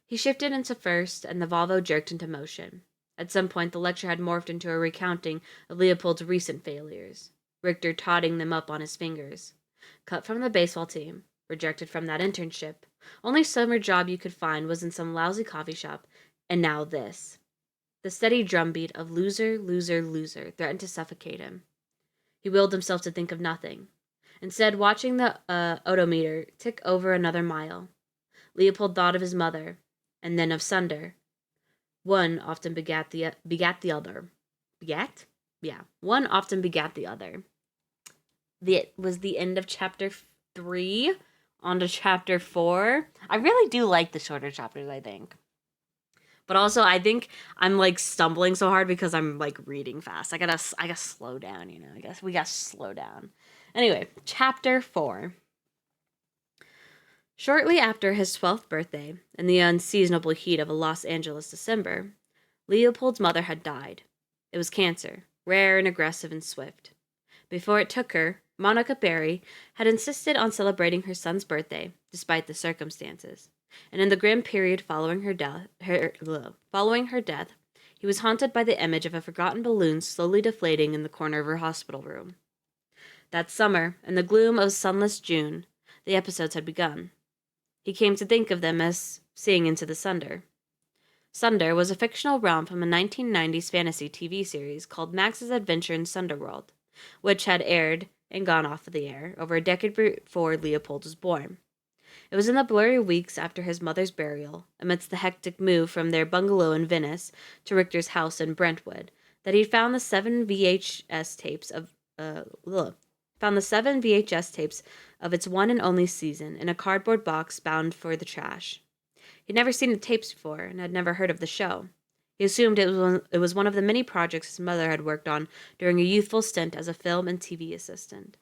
He shifted into first, and the Volvo jerked into motion. At some point, the lecture had morphed into a recounting of Leopold's recent failures. Richter totting them up on his fingers. Cut from the baseball team. Rejected from that internship. Only summer job you could find was in some lousy coffee shop. And now this. The steady drumbeat of loser, loser, loser threatened to suffocate him. He willed himself to think of nothing. Instead, watching the odometer tick over another mile. Leopold thought of his mother, and then of Sunder. One often begat the other. Begat? Yeah. One often begat the other. That was the end of chapter 3. On to chapter 4. I really do like the shorter chapters, I think. But also, I think I'm, like, stumbling so hard because I'm, like, reading fast. I gotta slow down, you know. I guess we gotta slow down. Anyway, chapter 4. Shortly after his 12th birthday, in the unseasonable heat of a Los Angeles December, Leopold's mother had died. It was cancer, rare and aggressive and swift. Before it took her, Monica Barry had insisted on celebrating her son's birthday, despite the circumstances. And in the grim period following her death, he was haunted by the image of a forgotten balloon slowly deflating in the corner of her hospital room. That summer, in the gloom of sunless June, the episodes had begun. He came to think of them as seeing into the Sunder. Sunder was a fictional realm from a 1990s fantasy TV series called Max's Adventure in Sunderworld, which had aired and gone off of the air over a decade before Leopold was born. It was in the blurry weeks after his mother's burial, amidst the hectic move from their bungalow in Venice to Richter's house in Brentwood, that he found the uh, ugh, seven VHS tapes of its one and only season in a cardboard box bound for the trash. He'd never seen the tapes before and had never heard of the show. He assumed it was one of the many projects his mother had worked on during a youthful stint as a film and TV assistant.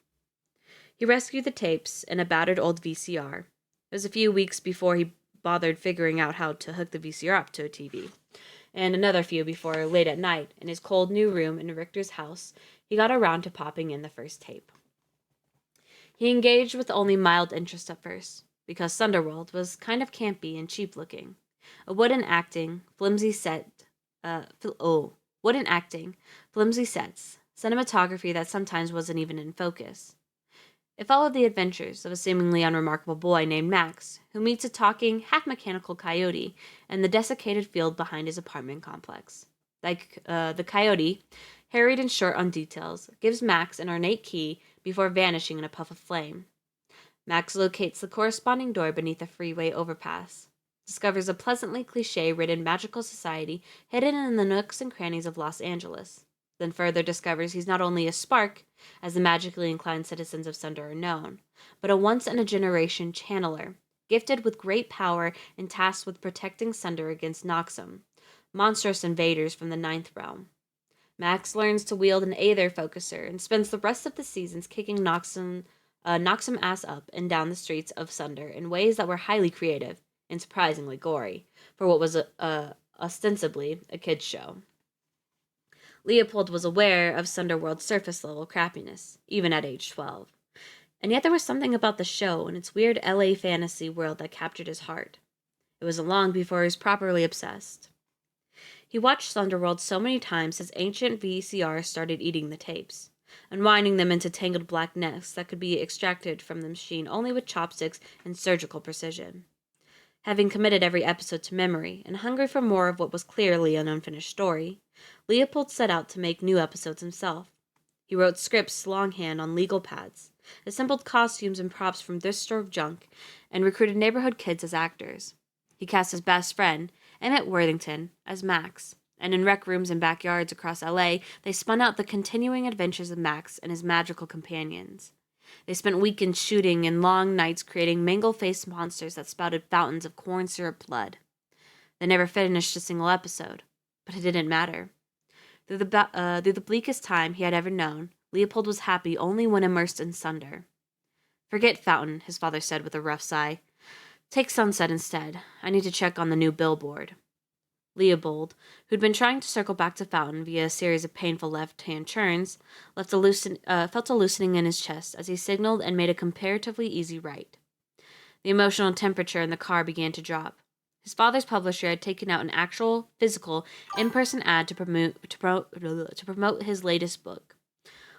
He rescued the tapes in a battered old VCR. It was a few weeks before he bothered figuring out how to hook the VCR up to a TV, and another few before, late at night, in his cold new room in Richter's house, he got around to popping in the first tape. He engaged with only mild interest at first, because Sunderworld was kind of campy and cheap-looking. A wooden acting, flimsy sets, cinematography that sometimes wasn't even in focus. It followed the adventures of a seemingly unremarkable boy named Max, who meets a talking, half-mechanical coyote in the desiccated field behind his apartment complex. Like the coyote, harried and short on details, gives Max an ornate key before vanishing in a puff of flame. Max locates the corresponding door beneath a freeway overpass, discovers a pleasantly cliché-ridden magical society hidden in the nooks and crannies of Los Angeles, then further discovers he's not only a spark, as the magically inclined citizens of Sunder are known, but a once-in-a-generation channeler, gifted with great power and tasked with protecting Sunder against Noxum, monstrous invaders from the Ninth Realm. Max learns to wield an Aether focuser and spends the rest of the seasons kicking Noxum ass up and down the streets of Sunder in ways that were highly creative and surprisingly gory for what was ostensibly a kid's show. Leopold was aware of Sunderworld's surface-level crappiness, even at age 12. And yet there was something about the show and its weird LA fantasy world that captured his heart. It was long before he was properly obsessed. He watched Sunderworld so many times his ancient VCR started eating the tapes, unwinding them into tangled black nets that could be extracted from the machine only with chopsticks and surgical precision. Having committed every episode to memory, and hungry for more of what was clearly an unfinished story, Leopold set out to make new episodes himself. He wrote scripts longhand on legal pads, assembled costumes and props from thrift store junk, and recruited neighborhood kids as actors. He cast his best friend, Emmett Worthington, as Max, and in rec rooms and backyards across LA, they spun out the continuing adventures of Max and his magical companions. They spent weekends shooting and long nights creating mangle-faced monsters that spouted fountains of corn syrup blood. They never finished a single episode, but it didn't matter. Through the bleakest time he had ever known, Leopold was happy only when immersed in Sunder. "Forget Fountain," his father said with a rough sigh. "Take Sunset instead. I need to check on the new billboard." Leopold, who'd been trying to circle back to Fountain via a series of painful left-hand turns, felt a loosening in his chest as he signaled and made a comparatively easy right. The emotional temperature in the car began to drop. His father's publisher had taken out an actual, physical, in-person ad to promote his latest book.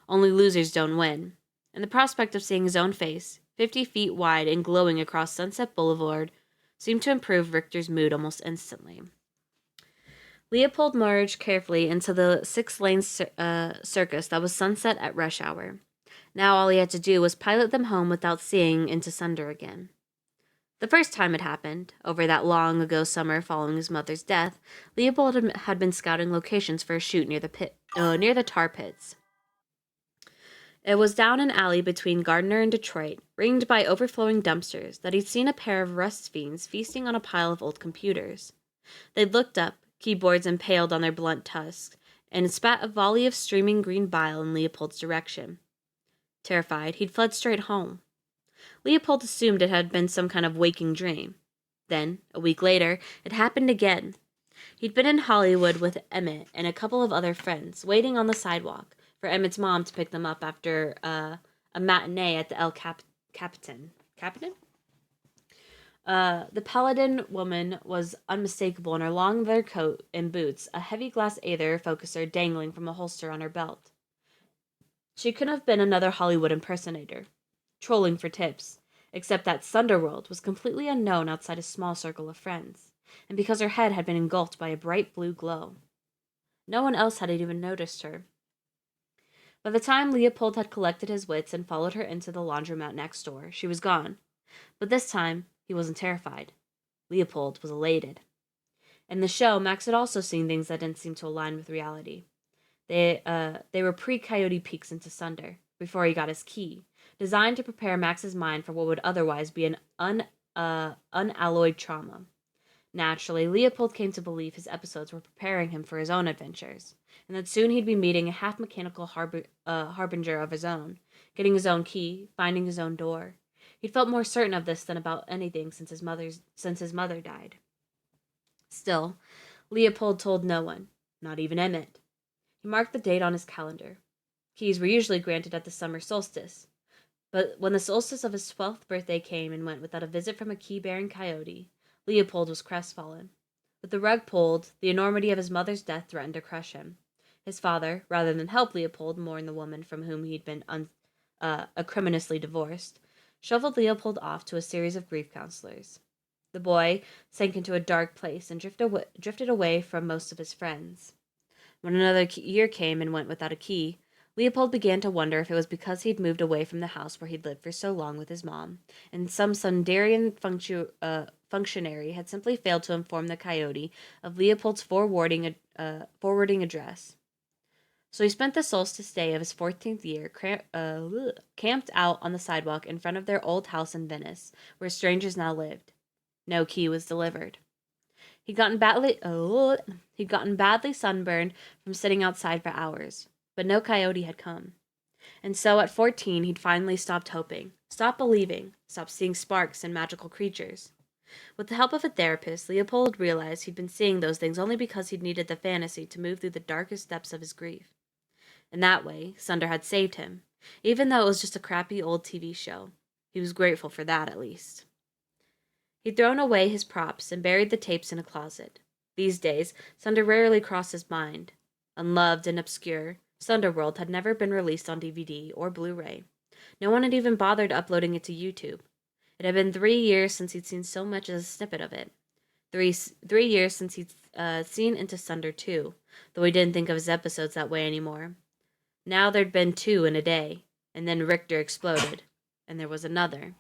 Only losers don't win. And the prospect of seeing his own face, 50 feet wide and glowing across Sunset Boulevard, seemed to improve Richter's mood almost instantly. Leopold merged carefully into the 6-lane circus that was Sunset at rush hour. Now all he had to do was pilot them home without seeing into Sunder again. The first time it happened, over that long-ago summer following his mother's death, Leopold had been scouting locations for a shoot near the tar pits. It was down an alley between Gardner and Detroit, ringed by overflowing dumpsters, that he'd seen a pair of rust fiends feasting on a pile of old computers. They'd looked up, keyboards impaled on their blunt tusks, and spat a volley of streaming green bile in Leopold's direction. Terrified, he'd fled straight home. Leopold assumed it had been some kind of waking dream. Then, a week later, it happened again. He'd been in Hollywood with Emmett and a couple of other friends, waiting on the sidewalk for Emmett's mom to pick them up after a matinee at the El Capitan. Capitan? The Paladin woman was unmistakable in her long leather coat and boots, a heavy glass Aether focuser dangling from a holster on her belt. She couldn't have been another Hollywood impersonator, trolling for tips, except that Sunderworld was completely unknown outside a small circle of friends, and because her head had been engulfed by a bright blue glow. No one else had even noticed her. By the time Leopold had collected his wits and followed her into the laundromat next door, she was gone. But this time, he wasn't terrified. Leopold was elated. In the show, Max had also seen things that didn't seem to align with reality. They were pre-Coyote peeks into Sunder, before he got his key, designed to prepare Max's mind for what would otherwise be an unalloyed trauma. Naturally, Leopold came to believe his episodes were preparing him for his own adventures, and that soon he'd be meeting a half-mechanical harbinger of his own, getting his own key, finding his own door. He'd felt more certain of this than about anything since his mother died. Still, Leopold told no one, not even Emmett. He marked the date on his calendar. Keys were usually granted at the summer solstice, but when the solstice of his 12th birthday came and went without a visit from a key-bearing coyote, Leopold was crestfallen. With the rug pulled, the enormity of his mother's death threatened to crush him. His father, rather than help Leopold mourn the woman from whom he'd been acrimoniously divorced, shuffled Leopold off to a series of grief counselors. The boy sank into a dark place and drifted away from most of his friends. When another year came and went without a key, Leopold began to wonder if it was because he'd moved away from the house where he'd lived for so long with his mom, and some Sundarian functionary had simply failed to inform the coyote of Leopold's forwarding address. So he spent the solstice day of his 14th year camped out on the sidewalk in front of their old house in Venice, where strangers now lived. No key was delivered. He'd gotten badly sunburned from sitting outside for hours, but no coyote had come. And so at 14, he'd finally stopped hoping, stopped believing, stopped seeing sparks and magical creatures. With the help of a therapist, Leopold realized he'd been seeing those things only because he'd needed the fantasy to move through the darkest depths of his grief. In that way, Sunder had saved him, even though it was just a crappy old TV show. He was grateful for that, at least. He'd thrown away his props and buried the tapes in a closet. These days, Sunder rarely crossed his mind. Unloved and obscure, Sunderworld had never been released on DVD or Blu-ray. No one had even bothered uploading it to YouTube. It had been 3 years since he'd seen so much as a snippet of it. Three years since he'd seen Into Sunder 2, though he didn't think of his episodes that way anymore. Now there'd been 2 in a day, and then Richter exploded, and there was another.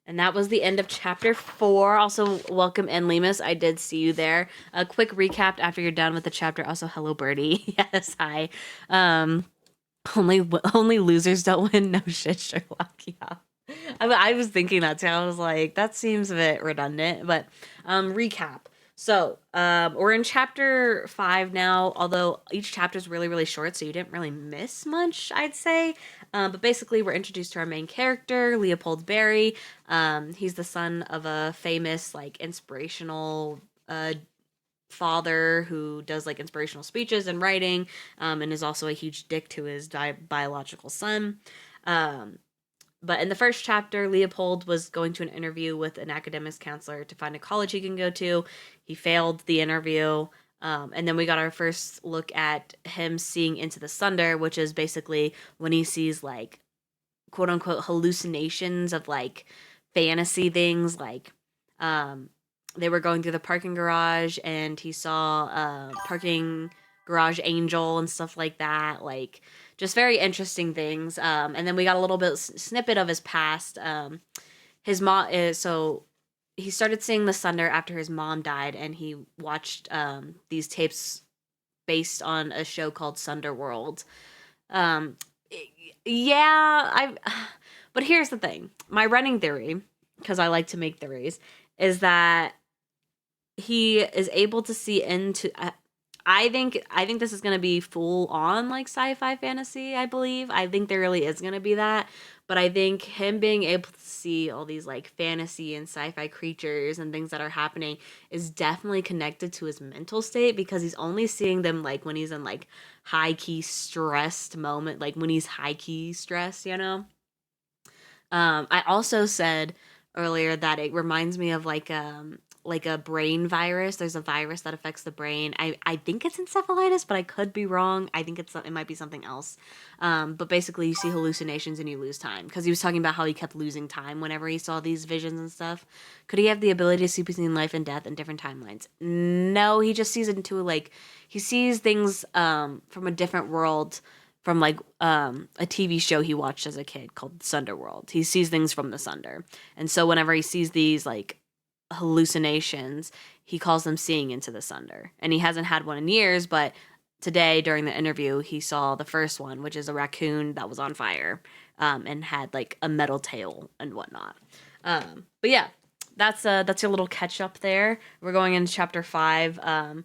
And that was the end of chapter 4. Also, welcome in, Lemus. I did see you there. A quick recap after you're done with the chapter. Also, hello, Birdie. Yes, hi. Only losers don't win. No shit, Sherlock. Yeah. I was thinking that too. I was like, that seems a bit redundant. But recap. So we're in chapter 5 now, although each chapter is really, really short, so you didn't really miss much, I'd say. But basically, we're introduced to our main character, Leopold Barry. He's the son of a famous, like, inspirational father who does, like, inspirational speeches and writing, and is also a huge dick to his biological son. But in the first chapter, Leopold was going to an interview with an academics counselor to find a college he can go to. He failed the interview. And then we got our first look at him seeing into the Sunder, which is basically when he sees, like, quote unquote hallucinations of, like, fantasy things. Like, they were going through the parking garage and he saw parking garage angel and stuff like that. Like, just very interesting things. And then we got a little bit snippet of his past. His mom is so he started seeing the Sunder after his mom died, and he watched these tapes based on a show called Sunderworld. Um, yeah, But here's the thing: my running theory, because I like to make theories, is that he is able to see into. I think this is gonna be full on, like, sci-fi fantasy. I believe. I think there really is gonna be that, but I think him being able to see all these, like, fantasy and sci-fi creatures and things that are happening is definitely connected to his mental state, because he's only seeing them, like, when he's in, like, high key stressed moment, like when he's high key stressed, you know. I also said earlier that it reminds me of, like, like a brain virus. There's a virus that affects the brain. I think it's encephalitis, but I could be wrong. I think it might be something else. But basically, you see hallucinations and you lose time. Because he was talking about how he kept losing time whenever he saw these visions and stuff. Could he have the ability to see between life and death in different timelines? No, he just sees into like he sees things from a different world from like a TV show he watched as a kid called Sunder World. He sees things from the Sunder. And so whenever he sees these like hallucinations, he calls them seeing into the Sunder. And he hasn't had one in years, but today during the interview, he saw the first one, which is a raccoon that was on fire and had like a metal tail and whatnot. But yeah, that's your little catch up there. We're going into chapter 5.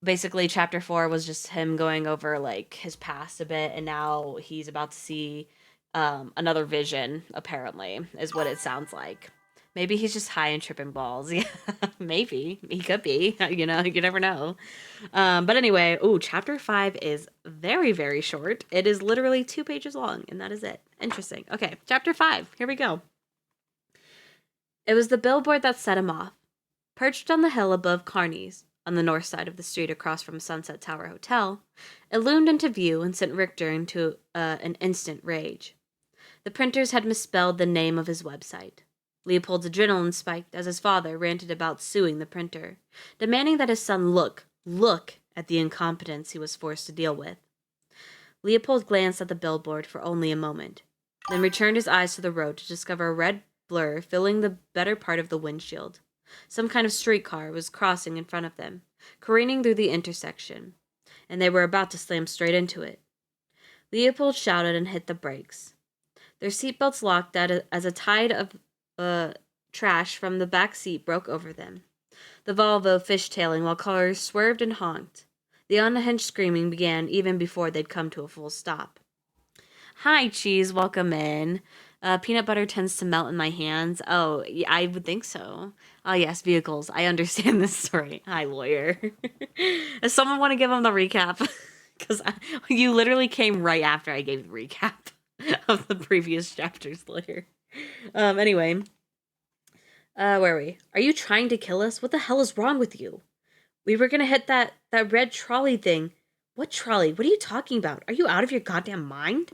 Basically chapter 4 was just him going over like his past a bit, and now he's about to see another vision, apparently, is what it sounds like. Maybe he's just high and tripping balls. Yeah, maybe he could be. You know, you never know. But anyway, chapter 5 is very, very short. It is literally 2 pages long, and that is it. Interesting. Okay, chapter 5. Here we go. It was the billboard that set him off. Perched on the hill above Carney's, on the north side of the street across from Sunset Tower Hotel, it loomed into view and sent Richter into an instant rage. The printers had misspelled the name of his website. Leopold's adrenaline spiked as his father ranted about suing the printer, demanding that his son look at the incompetence he was forced to deal with. Leopold glanced at the billboard for only a moment, then returned his eyes to the road to discover a red blur filling the better part of the windshield. Some kind of streetcar was crossing in front of them, careening through the intersection, and they were about to slam straight into it. Leopold shouted and hit the brakes. Their seatbelts locked as a tide of trash from the back seat broke over them, the Volvo fishtailing while cars swerved and honked. The unhinged screaming began even before they'd come to a full stop. Hi, Cheese. Welcome in. Peanut butter tends to melt in my hands. Oh, yeah, I would think so. Oh, yes, vehicles. I understand this story. Hi, lawyer. Does someone want to give him the recap? Because you literally came right after I gave the recap of the previous chapters, lawyer. Anyway. Where are we? Are you trying to kill us? What the hell is wrong with you? We were gonna hit that red trolley thing. What trolley? What are you talking about? Are you out of your goddamn mind?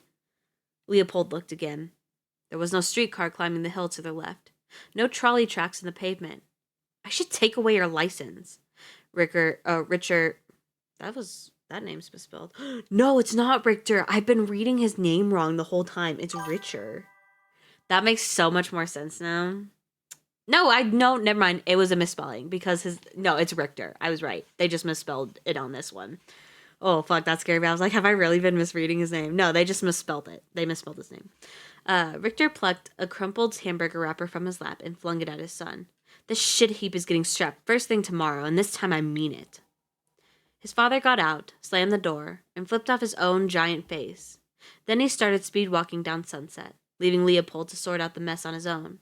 Leopold looked again. There was no streetcar climbing the hill to their left. No trolley tracks in the pavement. I should take away your license. Richard. That name's misspelled. No, it's not Richter. I've been reading his name wrong the whole time. It's Richard. That makes so much more sense now. No, never mind. It was a misspelling because it's Richter. I was right. They just misspelled it on this one. Oh, fuck, that scared me. I was like, have I really been misreading his name? No, they just misspelled it. They misspelled his name. Richter plucked a crumpled hamburger wrapper from his lap and flung it at his son. This shit heap is getting strapped first thing tomorrow, and this time I mean it. His father got out, slammed the door, and flipped off his own giant face. Then he started speed walking down Sunset, leaving Leopold to sort out the mess on his own.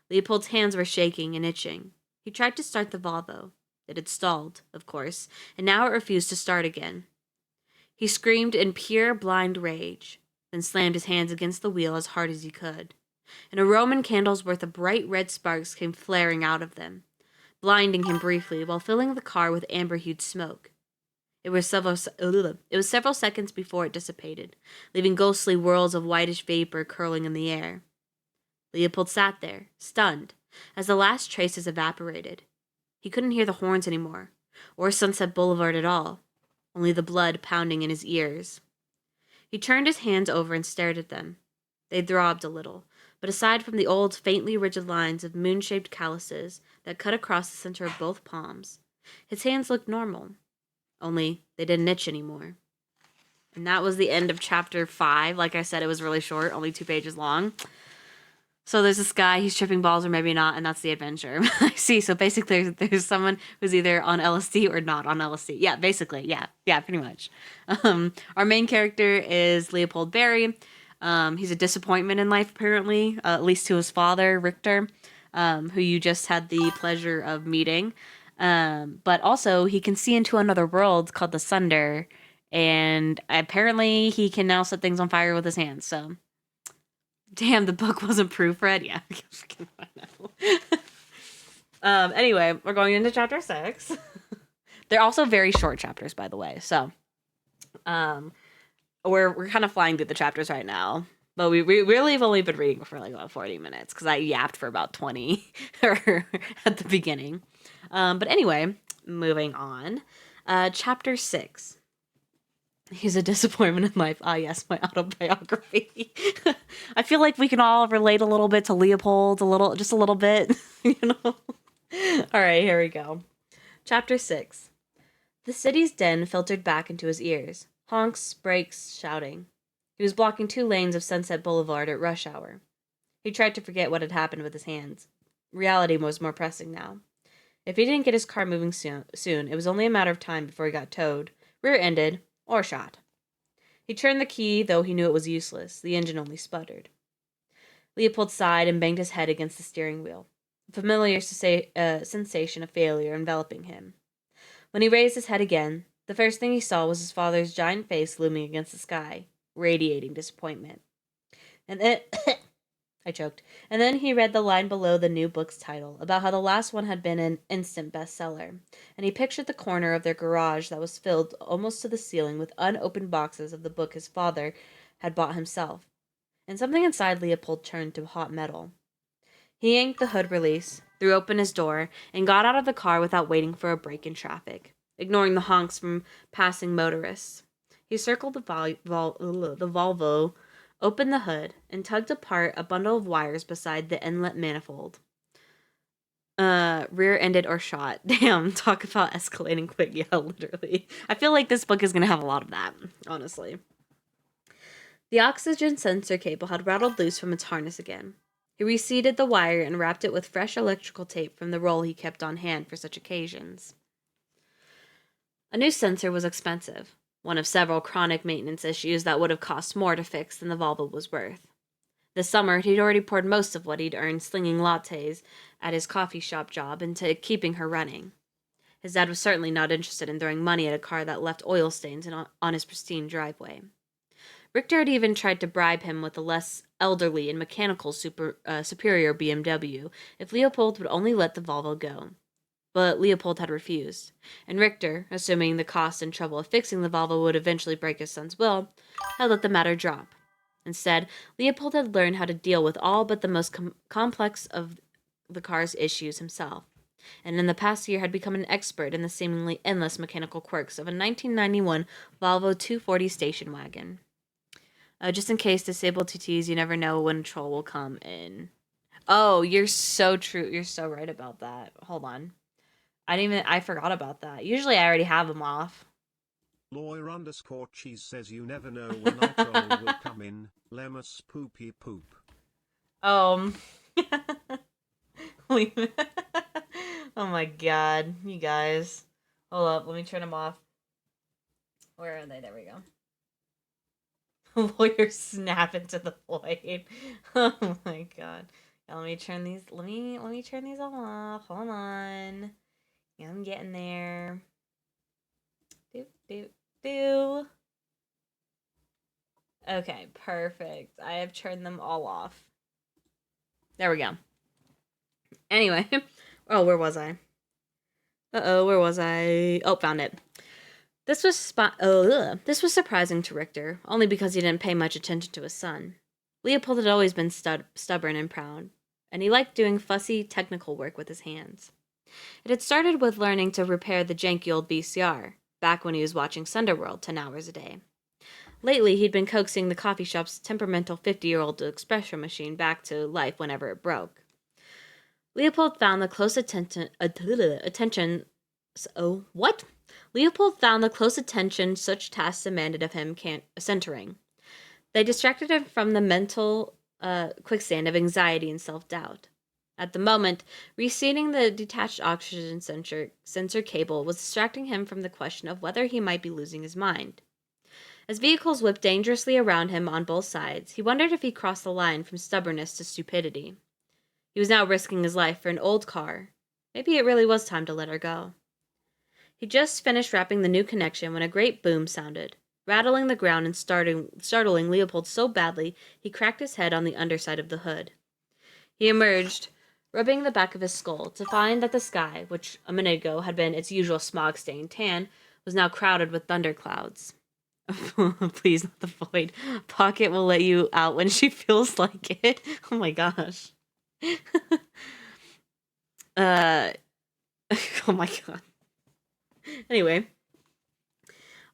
Leopold's hands were shaking and itching. He tried to start the Volvo. It had stalled, of course, and now it refused to start again. He screamed in pure, blind rage, then slammed his hands against the wheel as hard as he could. And a Roman candle's worth of bright red sparks came flaring out of them, blinding him briefly while filling the car with amber-hued smoke. It was several seconds before it dissipated, leaving ghostly whirls of whitish vapor curling in the air. Leopold sat there, stunned, as the last traces evaporated. He couldn't hear the horns anymore, or Sunset Boulevard at all, only the blood pounding in his ears. He turned his hands over and stared at them. They throbbed a little, but aside from the old, faintly rigid lines of moon-shaped calluses that cut across the center of both palms, his hands looked normal, only they didn't itch anymore. And that was the end of chapter 5. Like I said, it was really short, only 2 pages long. So there's this guy, he's tripping balls or maybe not, and that's the adventure. I see. So basically there's someone who's either on LSD or not on LSD. Yeah, basically. Yeah, pretty much. Our main character is Leopold Berry. He's a disappointment in life, apparently, at least to his father, Richter, who you just had the pleasure of meeting. But also he can see into another world called the Sunder, and apparently he can now set things on fire with his hands, so... Damn, the book wasn't proofread. Yeah. Anyway, we're going into chapter 6. They're also very short chapters, by the way. So, we're kind of flying through the chapters right now. But we really have only been reading for like about 40 minutes because I yapped for about 20 at the beginning. But anyway, moving on. Chapter 6. He's a disappointment in life. Ah, yes, my autobiography. I feel like we can all relate a little bit to Leopold, just a little bit, you know? All right, here we go. Chapter 6. The city's din filtered back into his ears. Honks, brakes, shouting. He was blocking 2 lanes of Sunset Boulevard at rush hour. He tried to forget what had happened with his hands. Reality was more pressing now. If he didn't get his car moving soon, it was only a matter of time before he got towed, rear-ended, or shot. He turned the key, though he knew it was useless. The engine only sputtered. Leopold sighed and banged his head against the steering wheel. A familiar sensation of failure enveloping him. When he raised his head again, the first thing he saw was his father's giant face looming against the sky, radiating disappointment. And then I choked. And then he read the line below the new book's title, about how the last one had been an instant bestseller, and he pictured the corner of their garage that was filled almost to the ceiling with unopened boxes of the book his father had bought himself. And something inside Leopold turned to hot metal. He yanked the hood release, threw open his door, and got out of the car without waiting for a break in traffic, ignoring the honks from passing motorists. He circled the Volvo, opened the hood, and tugged apart a bundle of wires beside the inlet manifold. Rear-ended or shot. Damn, talk about escalating quick. Yeah, literally. I feel like this book is going to have a lot of that, honestly. The oxygen sensor cable had rattled loose from its harness again. He reseated the wire and wrapped it with fresh electrical tape from the roll he kept on hand for such occasions. A new sensor was expensive, one of several chronic maintenance issues that would have cost more to fix than the Volvo was worth. This summer, he'd already poured most of what he'd earned slinging lattes at his coffee shop job into keeping her running. His dad was certainly not interested in throwing money at a car that left oil stains on his pristine driveway. Richter had even tried to bribe him with a less elderly and mechanical superior BMW if Leopold would only let the Volvo go. But Leopold had refused, and Richter, assuming the cost and trouble of fixing the Volvo would eventually break his son's will, had let the matter drop. Instead, Leopold had learned how to deal with all but the most complex of the car's issues himself, and in the past year had become an expert in the seemingly endless mechanical quirks of a 1991 Volvo 240 station wagon. Just in case, disabled TTs, you never know when a troll will come in. Oh, you're so true. You're so right about that. Hold on. I forgot about that. Usually I already have them off. Lawyer_cheese says you never know when a troll will come in. Lemus poopy poop. Oh my god, you guys. Hold up, let me turn them off. Where are they? There we go. Lawyer snap into the void. Oh my god. Now let me turn these all off. Hold on. Yeah, I'm getting there. Do. Okay, perfect. I have turned them all off. There we go. Anyway. Oh, where was I? Where was I? Oh, found it. This was surprising to Richter, only because he didn't pay much attention to his son. Leopold had always been stubborn and proud, and he liked doing fussy, technical work with his hands. It had started with learning to repair the janky old VCR, back when he was watching Sunderworld 10 hours a day. Lately, he'd been coaxing the coffee shop's temperamental 50-year-old espresso machine back to life whenever it broke. Leopold found the close Leopold found the close attention such tasks demanded of him centering. They distracted him from the mental quicksand of anxiety and self-doubt. At the moment, reseating the detached oxygen sensor cable was distracting him from the question of whether he might be losing his mind. As vehicles whipped dangerously around him on both sides, he wondered if he crossed the line from stubbornness to stupidity. He was now risking his life for an old car. Maybe it really was time to let her go. He just finished wrapping the new connection when a great boom sounded, rattling the ground and startling Leopold so badly he cracked his head on the underside of the hood. He emerged, rubbing the back of his skull to find that the sky, which a minute ago had been its usual smog-stained tan, was now crowded with thunderclouds. Please, not the void. Pocket will let you out when she feels like it. Oh my gosh. uh, oh my god. Anyway,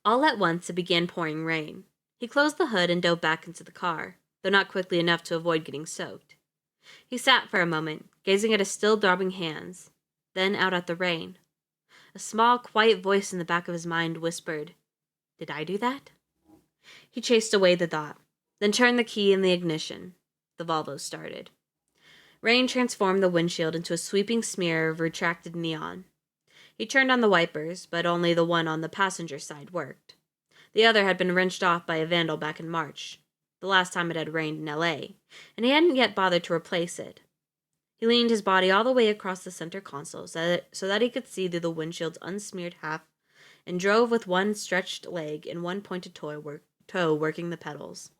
all at once it began pouring rain. He closed the hood and dove back into the car, though not quickly enough to avoid getting soaked. He sat for a moment, gazing at his still throbbing hands, then out at the rain. A small, quiet voice in the back of his mind whispered, "Did I do that?" He chased away the thought, then turned the key in the ignition. The Volvo started. Rain transformed the windshield into a sweeping smear of retracted neon. He turned on the wipers, but only the one on the passenger side worked. The other had been wrenched off by a vandal back in March, the last time it had rained in L.A., and he hadn't yet bothered to replace it. He leaned his body all the way across the center console so that he could see through the windshield's unsmeared half and drove with one stretched leg and one pointed toe working the pedals.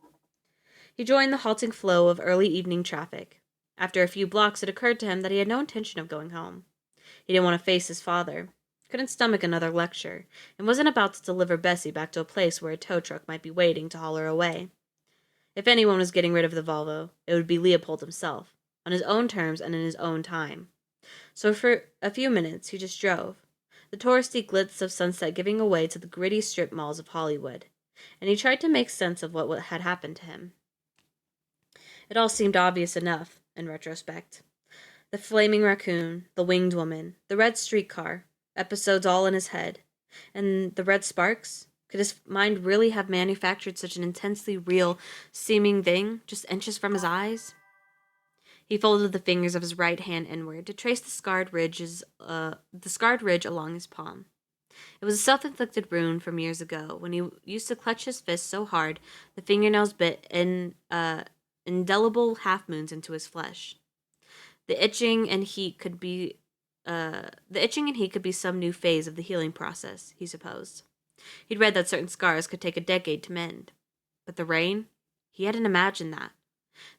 He joined the halting flow of early evening traffic. After a few blocks, it occurred to him that he had no intention of going home. He didn't want to face his father, couldn't stomach another lecture, and wasn't about to deliver Bessie back to a place where a tow truck might be waiting to haul her away. If anyone was getting rid of the Volvo, it would be Leopold himself, on his own terms and in his own time. So for a few minutes, he just drove, the touristy glitz of sunset giving way to the gritty strip malls of Hollywood, and he tried to make sense of what had happened to him. It all seemed obvious enough, in retrospect. The flaming raccoon, the winged woman, the red streetcar, episodes all in his head. And the red sparks? Could his mind really have manufactured such an intensely real seeming thing just inches from his eyes? He folded the fingers of his right hand inward to trace the scarred ridge along his palm. It was a self-inflicted wound from years ago, when he used to clutch his fist so hard the fingernails bit indelible half-moons into his flesh. The itching and heat could be some new phase of the healing process, he supposed. He'd read that certain scars could take a decade to mend. But the rain? He hadn't imagined that.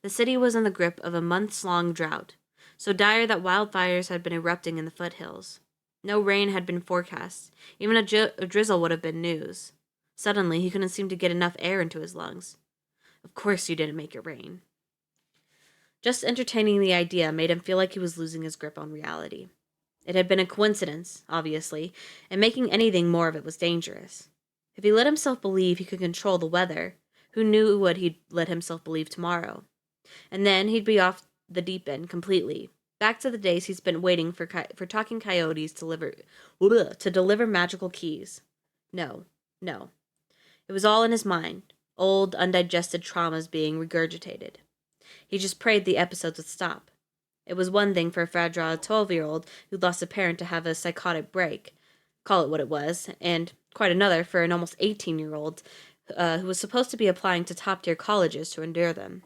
The city was in the grip of a months-long drought, so dire that wildfires had been erupting in the foothills. No rain had been forecast. Even a drizzle would have been news. Suddenly, he couldn't seem to get enough air into his lungs. Of course you didn't make it rain. Just entertaining the idea made him feel like he was losing his grip on reality. It had been a coincidence, obviously, and making anything more of it was dangerous. If he let himself believe he could control the weather, who knew what he'd let himself believe tomorrow? And then he'd be off the deep end completely, back to the days he spent waiting for talking coyotes to deliver magical keys. No. It was all in his mind, old, undigested traumas being regurgitated. He just prayed the episodes would stop. It was one thing for a fragile 12-year-old who'd lost a parent to have a psychotic break, call it what it was, and quite another for an almost 18-year-old who was supposed to be applying to top-tier colleges to endure them.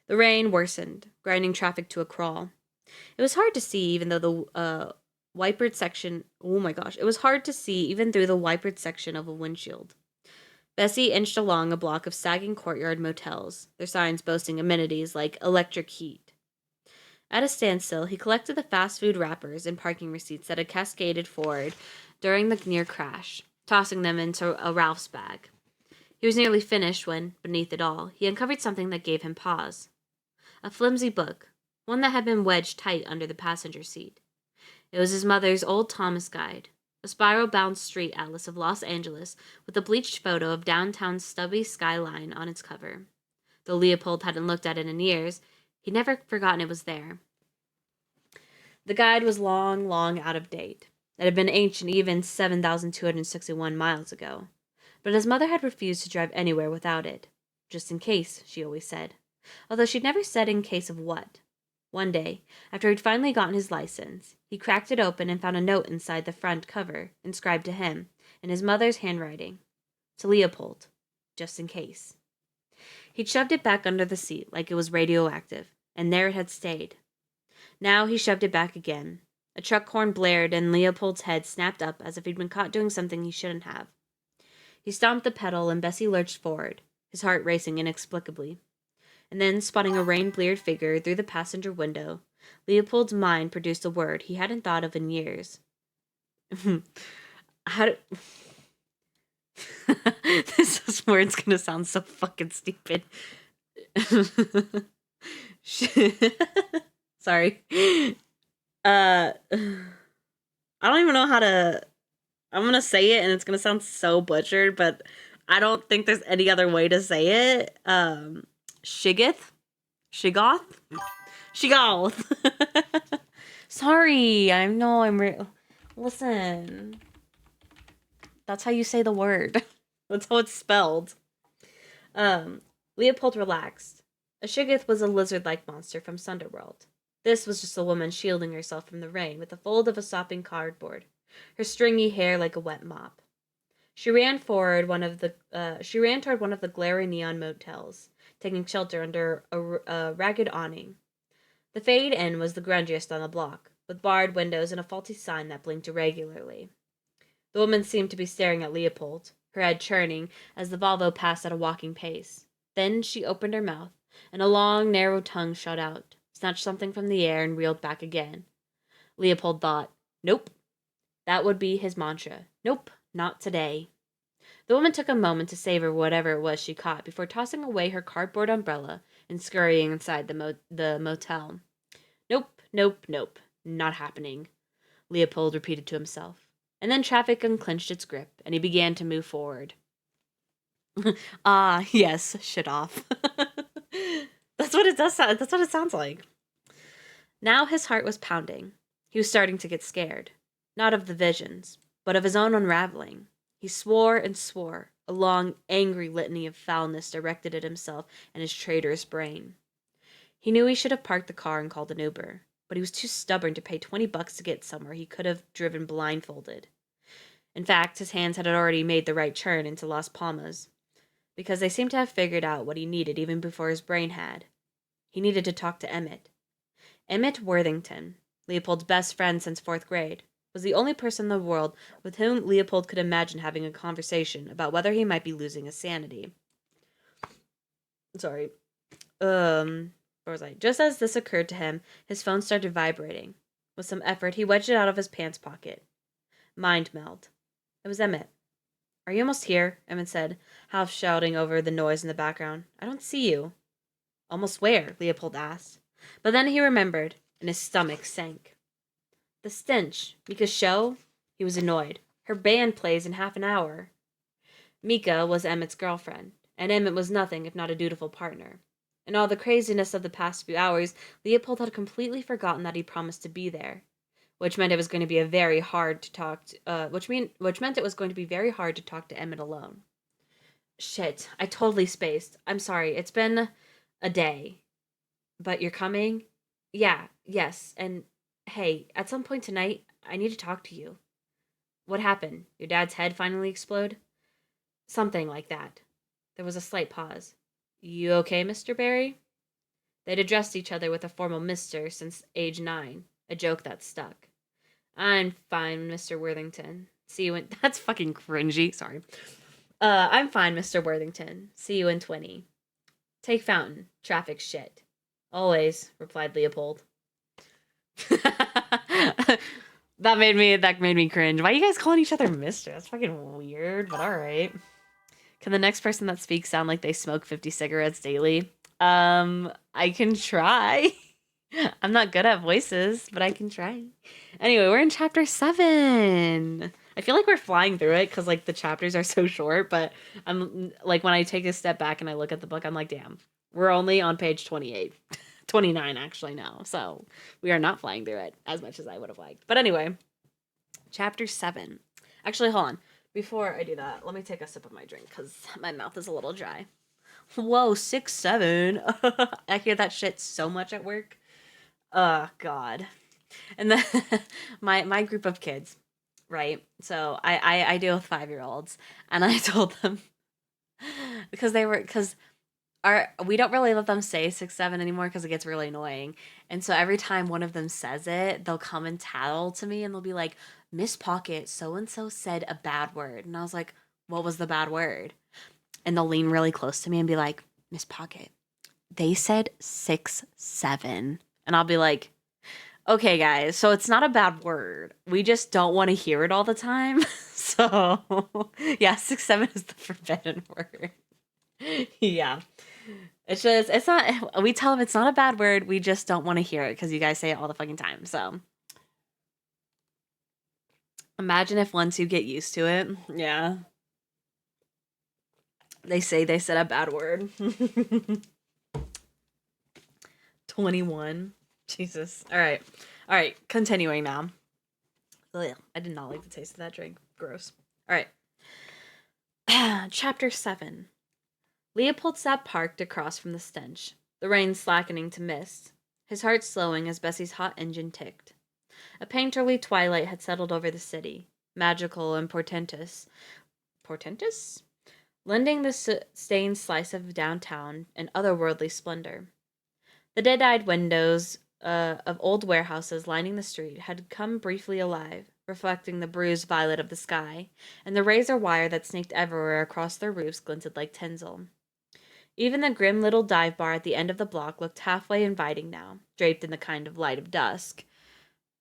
The rain worsened, grinding traffic to a crawl. It was hard to see even though the wipered section... Oh my gosh. It was hard to see even through the wipered section of a windshield. Bessie inched along a block of sagging courtyard motels, their signs boasting amenities like electric heat. At a standstill, he collected the fast food wrappers and parking receipts that had cascaded forward during the near crash, tossing them into a Ralph's bag. He was nearly finished when, beneath it all, he uncovered something that gave him pause. A flimsy book, one that had been wedged tight under the passenger seat. It was his mother's old Thomas guide, a spiral-bound street atlas of Los Angeles with a bleached photo of downtown's stubby skyline on its cover. Though Leopold hadn't looked at it in years, he'd never forgotten it was there. The guide was long out of date. It had been ancient even 7,261 miles ago. But his mother had refused to drive anywhere without it. Just in case, she always said. Although she'd never said in case of what. One day, after he'd finally gotten his license, he cracked it open and found a note inside the front cover, inscribed to him, in his mother's handwriting. To Leopold. Just in case. He'd shoved it back under the seat like it was radioactive, and there it had stayed. Now he shoved it back again. A truck horn blared and Leopold's head snapped up as if he'd been caught doing something he shouldn't have. He stomped the pedal and Bessie lurched forward, his heart racing inexplicably. And then, spotting a rain-bleared figure through the passenger window, Leopold's mind produced a word he hadn't thought of in years. How do... This word's gonna sound so fucking stupid. Sorry. I don't even know how to... I'm gonna say it and it's gonna sound so butchered, but I don't think there's any other way to say it. Shiggoth? Shiggoth? Shiggoth. Sorry, listen. That's how you say the word. That's how it's spelled. Leopold relaxed. A Shiggoth was a lizard-like monster from Sunderworld. This was just a woman shielding herself from the rain with a fold of a sopping cardboard, her stringy hair like a wet mop. She ran toward one of the glaring neon motels, taking shelter under a ragged awning. The Fade Inn was the grungiest on the block, with barred windows and a faulty sign that blinked irregularly. The woman seemed to be staring at Leopold, her head churning as the Volvo passed at a walking pace. Then she opened her mouth, and a long, narrow tongue shot out, snatched something from the air, and reeled back again. Leopold thought, nope. That would be his mantra. Nope, not today. The woman took a moment to savor whatever it was she caught before tossing away her cardboard umbrella and scurrying inside the motel. Nope, nope, nope. Not happening, Leopold repeated to himself. And then traffic unclenched its grip, and he began to move forward. Ah, yes, shit off. That's what it does. That's what it sounds like. Now his heart was pounding. He was starting to get scared. Not of the visions, but of his own unraveling. He swore and swore, a long, angry litany of foulness directed at himself and his traitorous brain. He knew he should have parked the car and called an Uber, but he was too stubborn to pay $20 to get somewhere he could have driven blindfolded. In fact, his hands had already made the right turn into Las Palmas, because they seemed to have figured out what he needed even before his brain had. He needed to talk to Emmett. Emmett Worthington, Leopold's best friend since 4th grade, was the only person in the world with whom Leopold could imagine having a conversation about whether he might be losing his sanity. Sorry. Where was I? Just as this occurred to him, his phone started vibrating. With some effort, he wedged it out of his pants pocket. Mind meld. It was Emmett. Are you almost here? Emmett said, half shouting over the noise in the background. I don't see you. Almost where? Leopold asked. But then he remembered, and his stomach sank. The stench. Mika's show? He was annoyed. Her band plays in half an hour. Mika was Emmett's girlfriend, and Emmett was nothing if not a dutiful partner. In all the craziness of the past few hours, Leopold had completely forgotten that he promised to be there, which meant it was going to be very hard to talk to, which meant it was going to be very hard to talk to Emmett alone. Shit, I totally spaced. I'm sorry. It's been a day. But you're coming? Yeah, yes. And hey, at some point tonight, I need to talk to you. What happened? Your dad's head finally explode? Something like that. There was a slight pause. You okay, Mr. Barry? They'd addressed each other with a formal Mr. since age 9, a joke that stuck. I'm fine, Mr. Worthington. See you in... That's fucking cringy, sorry. I'm fine, Mr. Worthington. See you in 20. Take Fountain. Traffic shit. Always, replied Leopold. That made me cringe. Why are you guys calling each other Mister? That's fucking weird, but alright. Can the next person that speaks sound like they smoke 50 cigarettes daily? I can try. I'm not good at voices, but I can try. Anyway, we're in chapter 7. I feel like we're flying through it because, like, the chapters are so short, but I'm, like, when I take a step back and I look at the book, I'm like, damn, we're only on page 28. 29, actually, now. So we are not flying through it as much as I would have liked. But anyway, chapter 7. Actually, hold on. Before I do that, let me take a sip of my drink because my mouth is a little dry. Whoa, 6, 7. I hear that shit so much at work. Oh, God. And then my group of kids, right? So I deal with 5-year-olds, and I told them because we don't really let them say 6, 7 anymore because it gets really annoying. And so every time one of them says it, they'll come and tattle to me and they'll be like, Miss Pocket, so-and-so said a bad word. And I was like, what was the bad word? And they'll lean really close to me and be like, Miss Pocket, they said 6, 7. And I'll be like, Okay, guys, so it's not a bad word. We just don't want to hear it all the time. So, yeah, 6-7 is the forbidden word. Yeah. It's just, it's not, we tell them it's not a bad word. We just don't want to hear it because you guys say it all the fucking time. So, imagine if once you get used to it. Yeah. They say they said a bad word. 21. Jesus. All right. All right. Continuing now. Ugh, I did not like the taste of that drink. Gross. All right. Chapter 7. Leopold sat parked across from the stench, the rain slackening to mist, his heart slowing as Bessie's hot engine ticked. A painterly twilight had settled over the city, magical and portentous. Portentous? Lending the stained slice of downtown an otherworldly splendor. The dead-eyed windows of old warehouses lining the street had come briefly alive, reflecting the bruised violet of the sky, and the razor wire that snaked everywhere across their roofs glinted like tinsel. Even the grim little dive bar at the end of the block looked halfway inviting now, draped in the kind of light of dusk.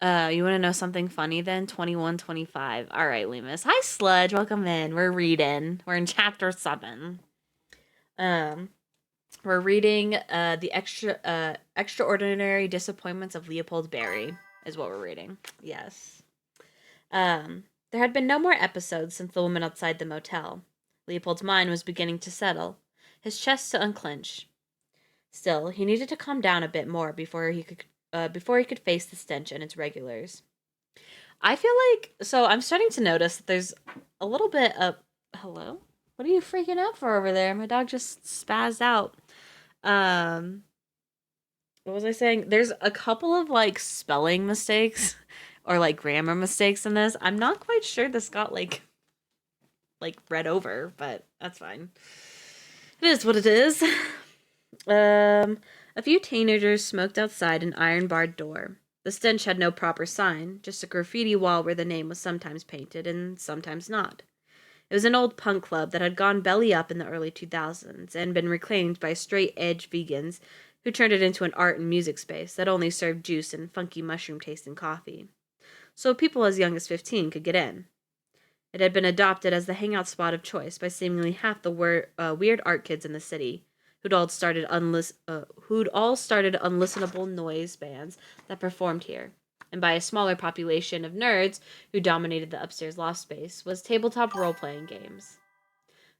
You want to know something funny then? 2125. All right, Lemus. Hi, Sludge. Welcome in. We're reading. We're in chapter 7. Um, we're reading the extraordinary disappointments of Leopold Berry is what we're reading. Yes. There had been no more episodes since the woman outside the motel. Leopold's mind was beginning to settle, his chest to unclench. Still, he needed to calm down a bit more before he could face the stench and its regulars. I feel like so I'm starting to notice that there's a little bit of hello. What are you freaking out for over there? My dog just spazzed out. Um, what was I saying? There's a couple of like spelling mistakes or like grammar mistakes in this. I'm not quite sure this got like read over, but that's fine. It is what it is. A few teenagers smoked outside an iron-barred door. The stench had no proper sign, just a graffiti wall where the name was sometimes painted and sometimes not. It was an old punk club that had gone belly up in the early 2000s and been reclaimed by straight-edge vegans who turned it into an art and music space that only served juice and funky mushroom-tasting coffee. So people as young as 15 could get in. It had been adopted as the hangout spot of choice by seemingly half the weird art kids in the city, who'd all started unlistenable noise bands that performed here, and by a smaller population of nerds who dominated the upstairs loft space, was tabletop role-playing games.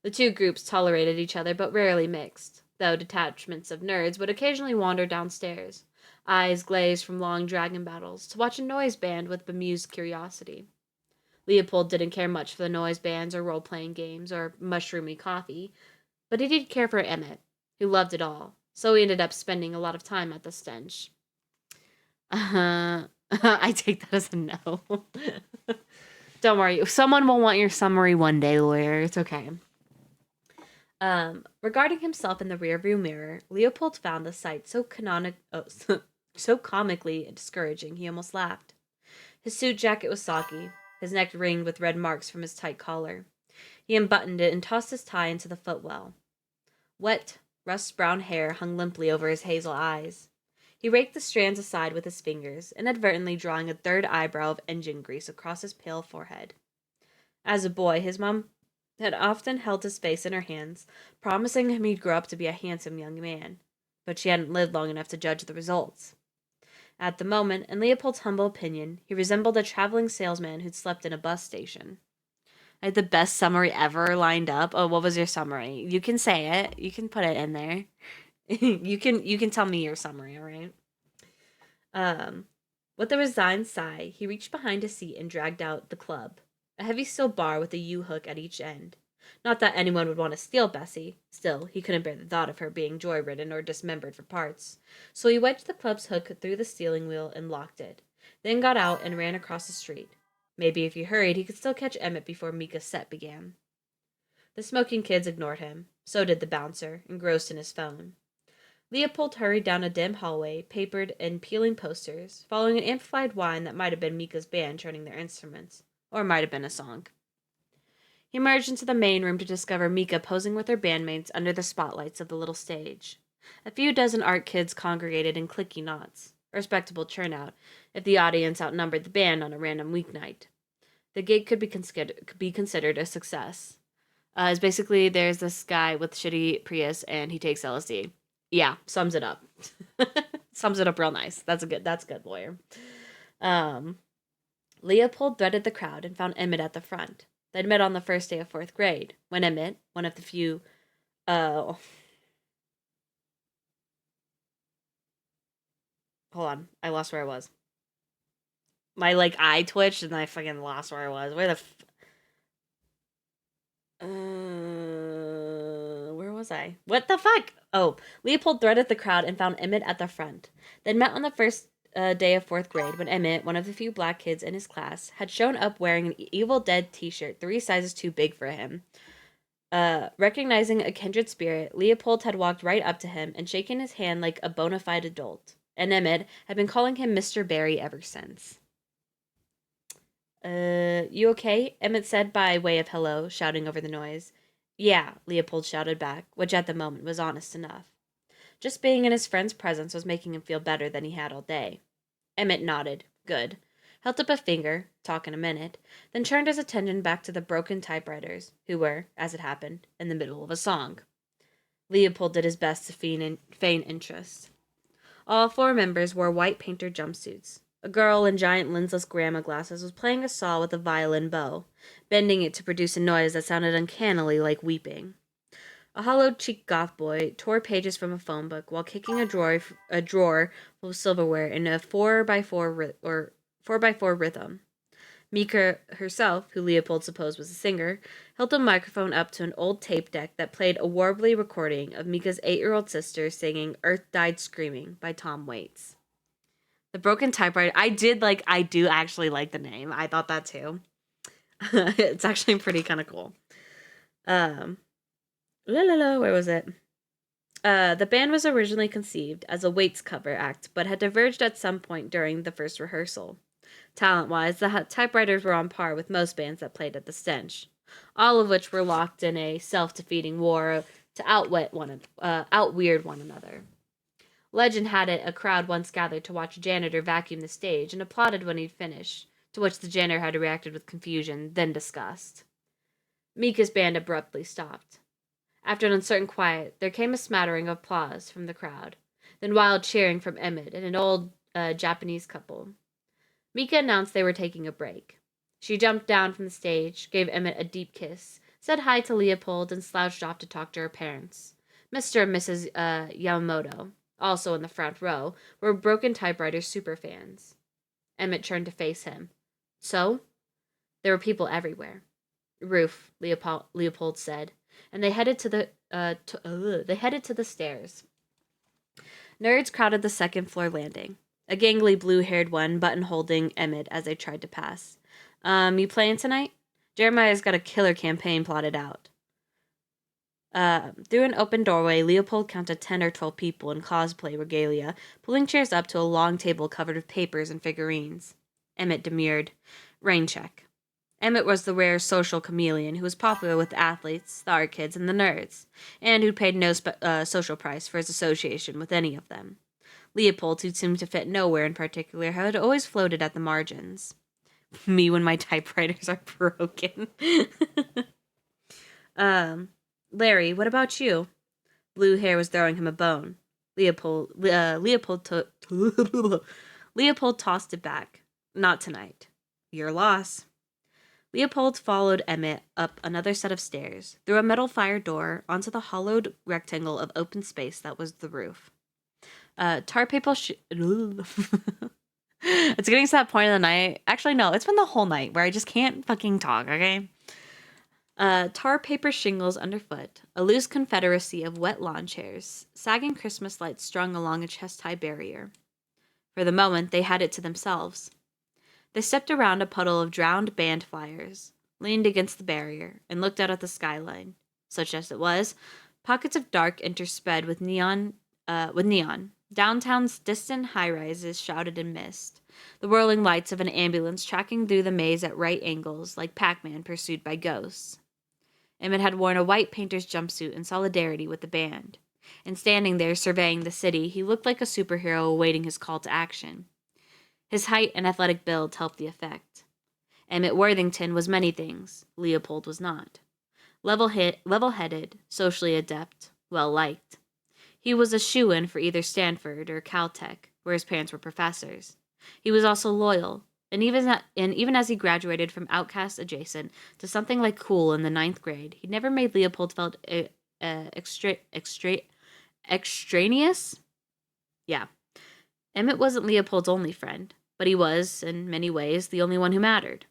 The two groups tolerated each other but rarely mixed, though detachments of nerds would occasionally wander downstairs, eyes glazed from long dragon battles, to watch a noise band with bemused curiosity. Leopold didn't care much for the noise bands or role-playing games or mushroomy coffee, but he did care for Emmett, who loved it all, so he ended up spending a lot of time at the stench. I take that as a no. Don't worry, someone will want your summary one day, lawyer. It's okay. Regarding himself in the rearview mirror, Leopold found the sight so comically discouraging he almost laughed. His suit jacket was soggy, his neck ringed with red marks from his tight collar. He unbuttoned it and tossed his tie into the footwell. Wet, rust-brown hair hung limply over his hazel eyes. He raked the strands aside with his fingers, inadvertently drawing a third eyebrow of engine grease across his pale forehead. As a boy, his mom had often held his face in her hands, promising him he'd grow up to be a handsome young man, but she hadn't lived long enough to judge the results. At the moment, in Leopold's humble opinion, he resembled a traveling salesman who'd slept in a bus station. I had the best summary ever lined up. Oh, what was your summary? You can say it. You can put it in there. you can tell me your summary, all right? With a resigned sigh, he reached behind his seat and dragged out the club, a heavy steel bar with a U-hook at each end. Not that anyone would want to steal Bessie. Still, he couldn't bear the thought of her being joy-ridden or dismembered for parts. So he wedged the club's hook through the steering wheel and locked it, then got out and ran across the street. Maybe if he hurried, he could still catch Emmett before Mika's set began. The smoking kids ignored him. So did the bouncer, engrossed in his phone. Leopold hurried down a dim hallway, papered and peeling posters, following an amplified whine that might have been Mika's band turning their instruments, or might have been a song. He emerged into the main room to discover Mika posing with her bandmates under the spotlights of the little stage. A few dozen art kids congregated in cliquey knots, respectable turnout if the audience outnumbered the band on a random weeknight. The gig could be considered a success. It's basically there's this guy with shitty Prius and he takes LSD. Yeah, sums it up. Sums it up real nice. That's good, lawyer. Um, Leopold threaded the crowd and found Emmett at the front. They'd met on the first day of 4th grade, when Emmett, one of the few, hold on, I lost where I was. My, eye twitched and I fucking lost where I was. Where was I? What the fuck? Oh, Leopold threaded the crowd and found Emmett at the front. They'd met on the first day of 4th grade when Emmett, one of the few black kids in his class, had shown up wearing an Evil Dead t-shirt 3 sizes too big for him. Recognizing a kindred spirit, Leopold had walked right up to him and shaken his hand like a bona fide adult, and Emmett had been calling him Mr. Barry ever since. You okay? Emmett said by way of hello, shouting over the noise. Yeah, Leopold shouted back, which at the moment was honest enough. Just being in his friend's presence was making him feel better than he had all day. Emmett nodded. Good. Held up a finger, talk in a minute, then turned his attention back to the broken typewriters, who were, as it happened, in the middle of a song. Leopold did his best to feign interest. All 4 members wore white painter jumpsuits. A girl in giant lensless grandma glasses was playing a saw with a violin bow, bending it to produce a noise that sounded uncannily like weeping. A hollow-cheeked goth boy tore pages from a phone book while kicking a drawer full of silverware in a 4x4 rhythm. Mika herself, who Leopold supposed was a singer, held a microphone up to an old tape deck that played a warbly recording of Mika's 8-year-old sister singing Earth Died Screaming by Tom Waits. The broken typewriter, I do actually like the name. I thought that too. It's actually pretty kind of cool. Where was it? The band was originally conceived as a Waits cover act, but had diverged at some point during the first rehearsal. Talent-wise, the typewriters were on par with most bands that played at the Stench, all of which were locked in a self-defeating war to outweird one another. Legend had it a crowd once gathered to watch a janitor vacuum the stage and applauded when he'd finished, to which the janitor had reacted with confusion, then disgust. Mika's band abruptly stopped. After an uncertain quiet, there came a smattering of applause from the crowd, then wild cheering from Emmett and an old Japanese couple. Mika announced they were taking a break. She jumped down from the stage, gave Emmett a deep kiss, said hi to Leopold, and slouched off to talk to her parents. Mr. and Mrs. Yamamoto, also in the front row, were broken typewriter superfans. Emmett turned to face him. So? There were people everywhere. Roof, Leopold said, and they headed to the stairs. Nerds crowded the second-floor landing. A gangly blue-haired one button-holding Emmett as they tried to pass. You playing tonight? Jeremiah's got a killer campaign plotted out. Through an open doorway, Leopold counted 10 or 12 people in cosplay regalia, pulling chairs up to a long table covered with papers and figurines. Emmett demurred. Rain check. Emmett was the rare social chameleon who was popular with the athletes, the art kids, and the nerds, and who paid no social price for his association with any of them. Leopold, who seemed to fit nowhere in particular, had always floated at the margins. Me when my typewriters are broken. Larry, what about you? Blue hair was throwing him a bone. Leopold tossed it back. Not tonight. Your loss. Leopold followed Emmett up another set of stairs, through a metal fire door, onto the hollowed rectangle of open space that was the roof. Tar paper It's getting to that point of the night. Actually, no, it's been the whole night where I just can't fucking talk, okay? Tar paper shingles underfoot, a loose confederacy of wet lawn chairs, sagging Christmas lights strung along a chest-high barrier. For the moment, they had it to themselves. They stepped around a puddle of drowned band flyers, leaned against the barrier, and looked out at the skyline. Such as it was, pockets of dark intersped with neon. Downtown's distant high-rises shrouded in mist, the whirling lights of an ambulance tracking through the maze at right angles like Pac-Man pursued by ghosts. Emmett had worn a white painter's jumpsuit in solidarity with the band. And standing there surveying the city, he looked like a superhero awaiting his call to action. His height and athletic build helped the effect. Emmett Worthington was many things. Leopold was not. Level-headed, socially adept, well-liked. He was a shoo-in for either Stanford or Caltech, where his parents were professors. He was also loyal, and even as he graduated from outcast adjacent to something like cool in the ninth grade, he never made Leopold felt extraneous. Yeah, Emmett wasn't Leopold's only friend, but he was, in many ways, the only one who mattered.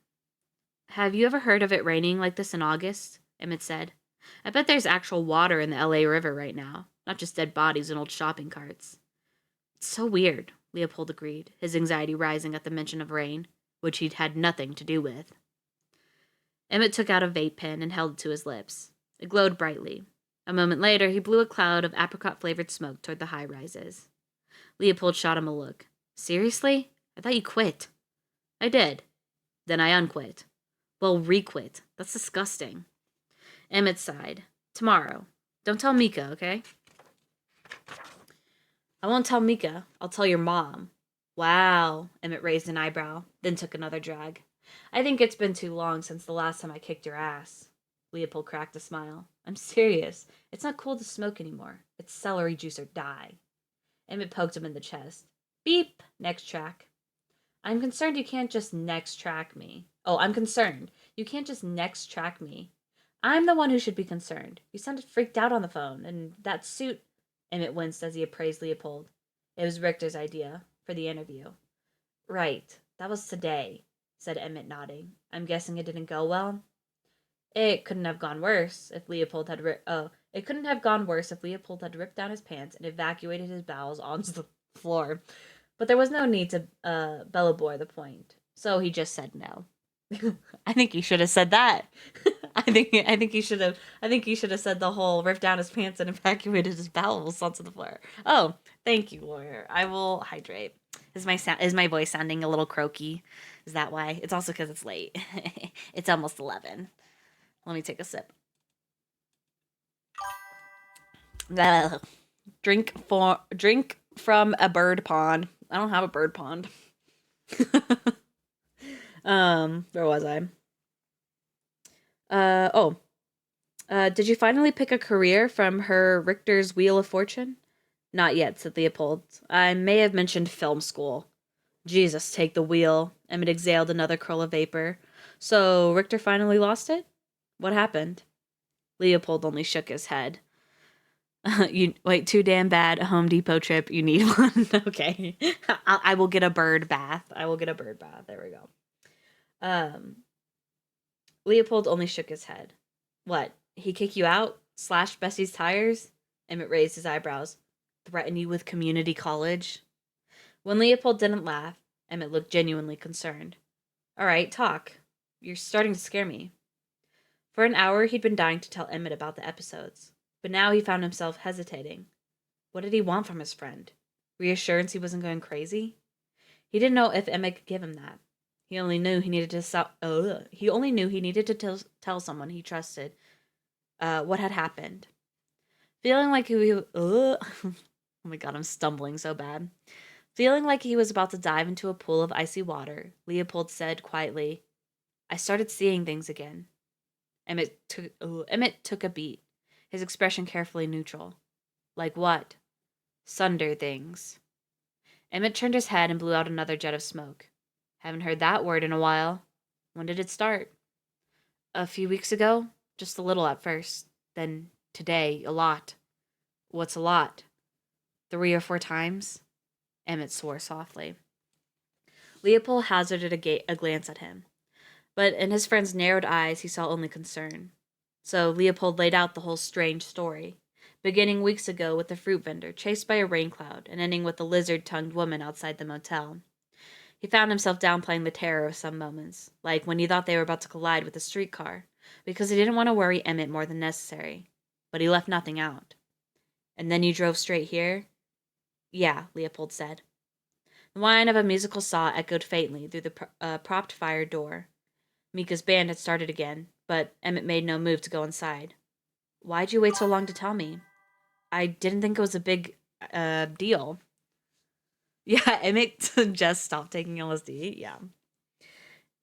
Have you ever heard of it raining like this in August? Emmett said. I bet there's actual water in the LA River right now, not just dead bodies and old shopping carts. It's so weird, Leopold agreed, his anxiety rising at the mention of rain, which he'd had nothing to do with. Emmett took out a vape pen and held it to his lips. It glowed brightly. A moment later, he blew a cloud of apricot-flavored smoke toward the high-rises. Leopold shot him a look. Seriously? I thought you quit. I did. Then I unquit. Well, requit. That's disgusting. Emmett sighed. Tomorrow. Don't tell Mika, okay? I won't tell Mika. I'll tell your mom. Wow. Emmett raised an eyebrow, then took another drag. I think it's been too long since the last time I kicked your ass. Leopold cracked a smile. I'm serious. It's not cool to smoke anymore. It's celery juice or die. Emmett poked him in the chest. Beep. Next track. I'm concerned you can't just next track me. Oh, I'm concerned. You can't just next track me. I'm the one who should be concerned. You sounded freaked out on the phone, and that suit... Emmett winced as he appraised Leopold. It was Richter's idea, for the interview. Right. That was today, said Emmett, nodding. I'm guessing it didn't go well? It couldn't have gone worse if Leopold had it couldn't have gone worse if Leopold had ripped down his pants and evacuated his bowels onto the floor. But there was no need to belabor the point, so he just said no. I think he should have said that. I think he should have said the whole ripped down his pants and evacuated his bowels onto the floor. Oh, thank you, lawyer. I will hydrate. Is my voice sounding a little croaky? Is that why? It's also because it's late. It's almost 11. Let me take a sip. Drink from a bird pond. I don't have a bird pond. Where was I? Did you finally pick a career from her Richter's Wheel of Fortune? Not yet, said Leopold. I may have mentioned film school. Jesus, take the wheel. Emmett exhaled another curl of vapor. So, Richter finally lost it? What happened? Leopold only shook his head. Too damn bad. A Home Depot trip. You need one. Okay. I will get a bird bath. There we go. Leopold only shook his head. What? He kick you out? Slashed Bessie's tires? Emmett raised his eyebrows. Threaten you with community college? When Leopold didn't laugh, Emmett looked genuinely concerned. All right, talk. You're starting to scare me. For an hour, he'd been dying to tell Emmett about the episodes, but now he found himself hesitating. What did he want from his friend? Reassurance he wasn't going crazy? He didn't know if Emmett could give him that. He only knew he needed to tell someone he trusted what had happened. Feeling like oh my god, I'm stumbling so bad. Feeling like he was about to dive into a pool of icy water, Leopold said quietly, I started seeing things again. Emmett took a beat, his expression carefully neutral. Like what? Sunder things. Emmett turned his head and blew out another jet of smoke. Haven't heard that word in a while. When did it start? A few weeks ago. Just a little at first. Then today, a lot. What's a lot? 3 or 4 times? Emmett swore softly. Leopold hazarded a glance at him, but in his friend's narrowed eyes he saw only concern. So Leopold laid out the whole strange story, beginning weeks ago with the fruit vendor chased by a rain cloud and ending with the lizard-tongued woman outside the motel. He found himself downplaying the terror of some moments, like when he thought they were about to collide with a streetcar, because he didn't want to worry Emmett more than necessary. But he left nothing out. And then you drove straight here? Yeah, Leopold said. The whine of a musical saw echoed faintly through the propped fire door. Mika's band had started again, but Emmett made no move to go inside. Why'd you wait so long to tell me? I didn't think it was a big deal. Yeah, Emmett just stopped taking LSD. Yeah.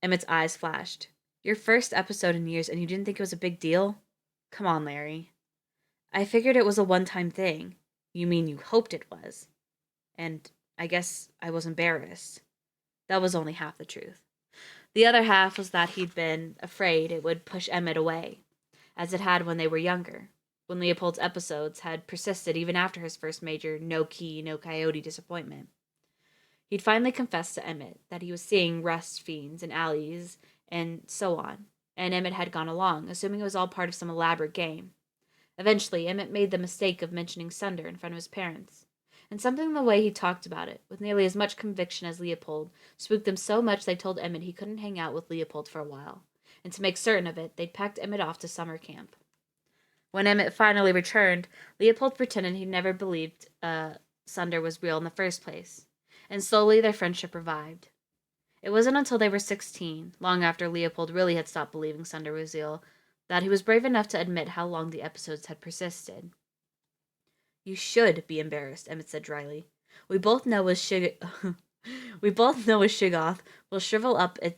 Emmett's eyes flashed. Your first episode in years and you didn't think it was a big deal? Come on, Larry. I figured it was a one-time thing. You mean you hoped it was. And I guess I was embarrassed. That was only half the truth. The other half was that he'd been afraid it would push Emmett away, as it had when they were younger, when Leopold's episodes had persisted even after his first major no key, no coyote disappointment. He'd finally confessed to Emmett that he was seeing rust fiends in alleys and so on, and Emmett had gone along, assuming it was all part of some elaborate game. Eventually, Emmett made the mistake of mentioning Sunder in front of his parents, and something in the way he talked about it, with nearly as much conviction as Leopold, spooked them so much they told Emmett he couldn't hang out with Leopold for a while, and to make certain of it, they'd packed Emmett off to summer camp. When Emmett finally returned, Leopold pretended he'd never believed Sunder was real in the first place, and slowly their friendship revived. It wasn't until they were 16, long after Leopold really had stopped believing Sunder was real, that he was brave enough to admit how long the episodes had persisted. You should be embarrassed, Emmett said dryly. We both know a Shiggoth will shrivel up if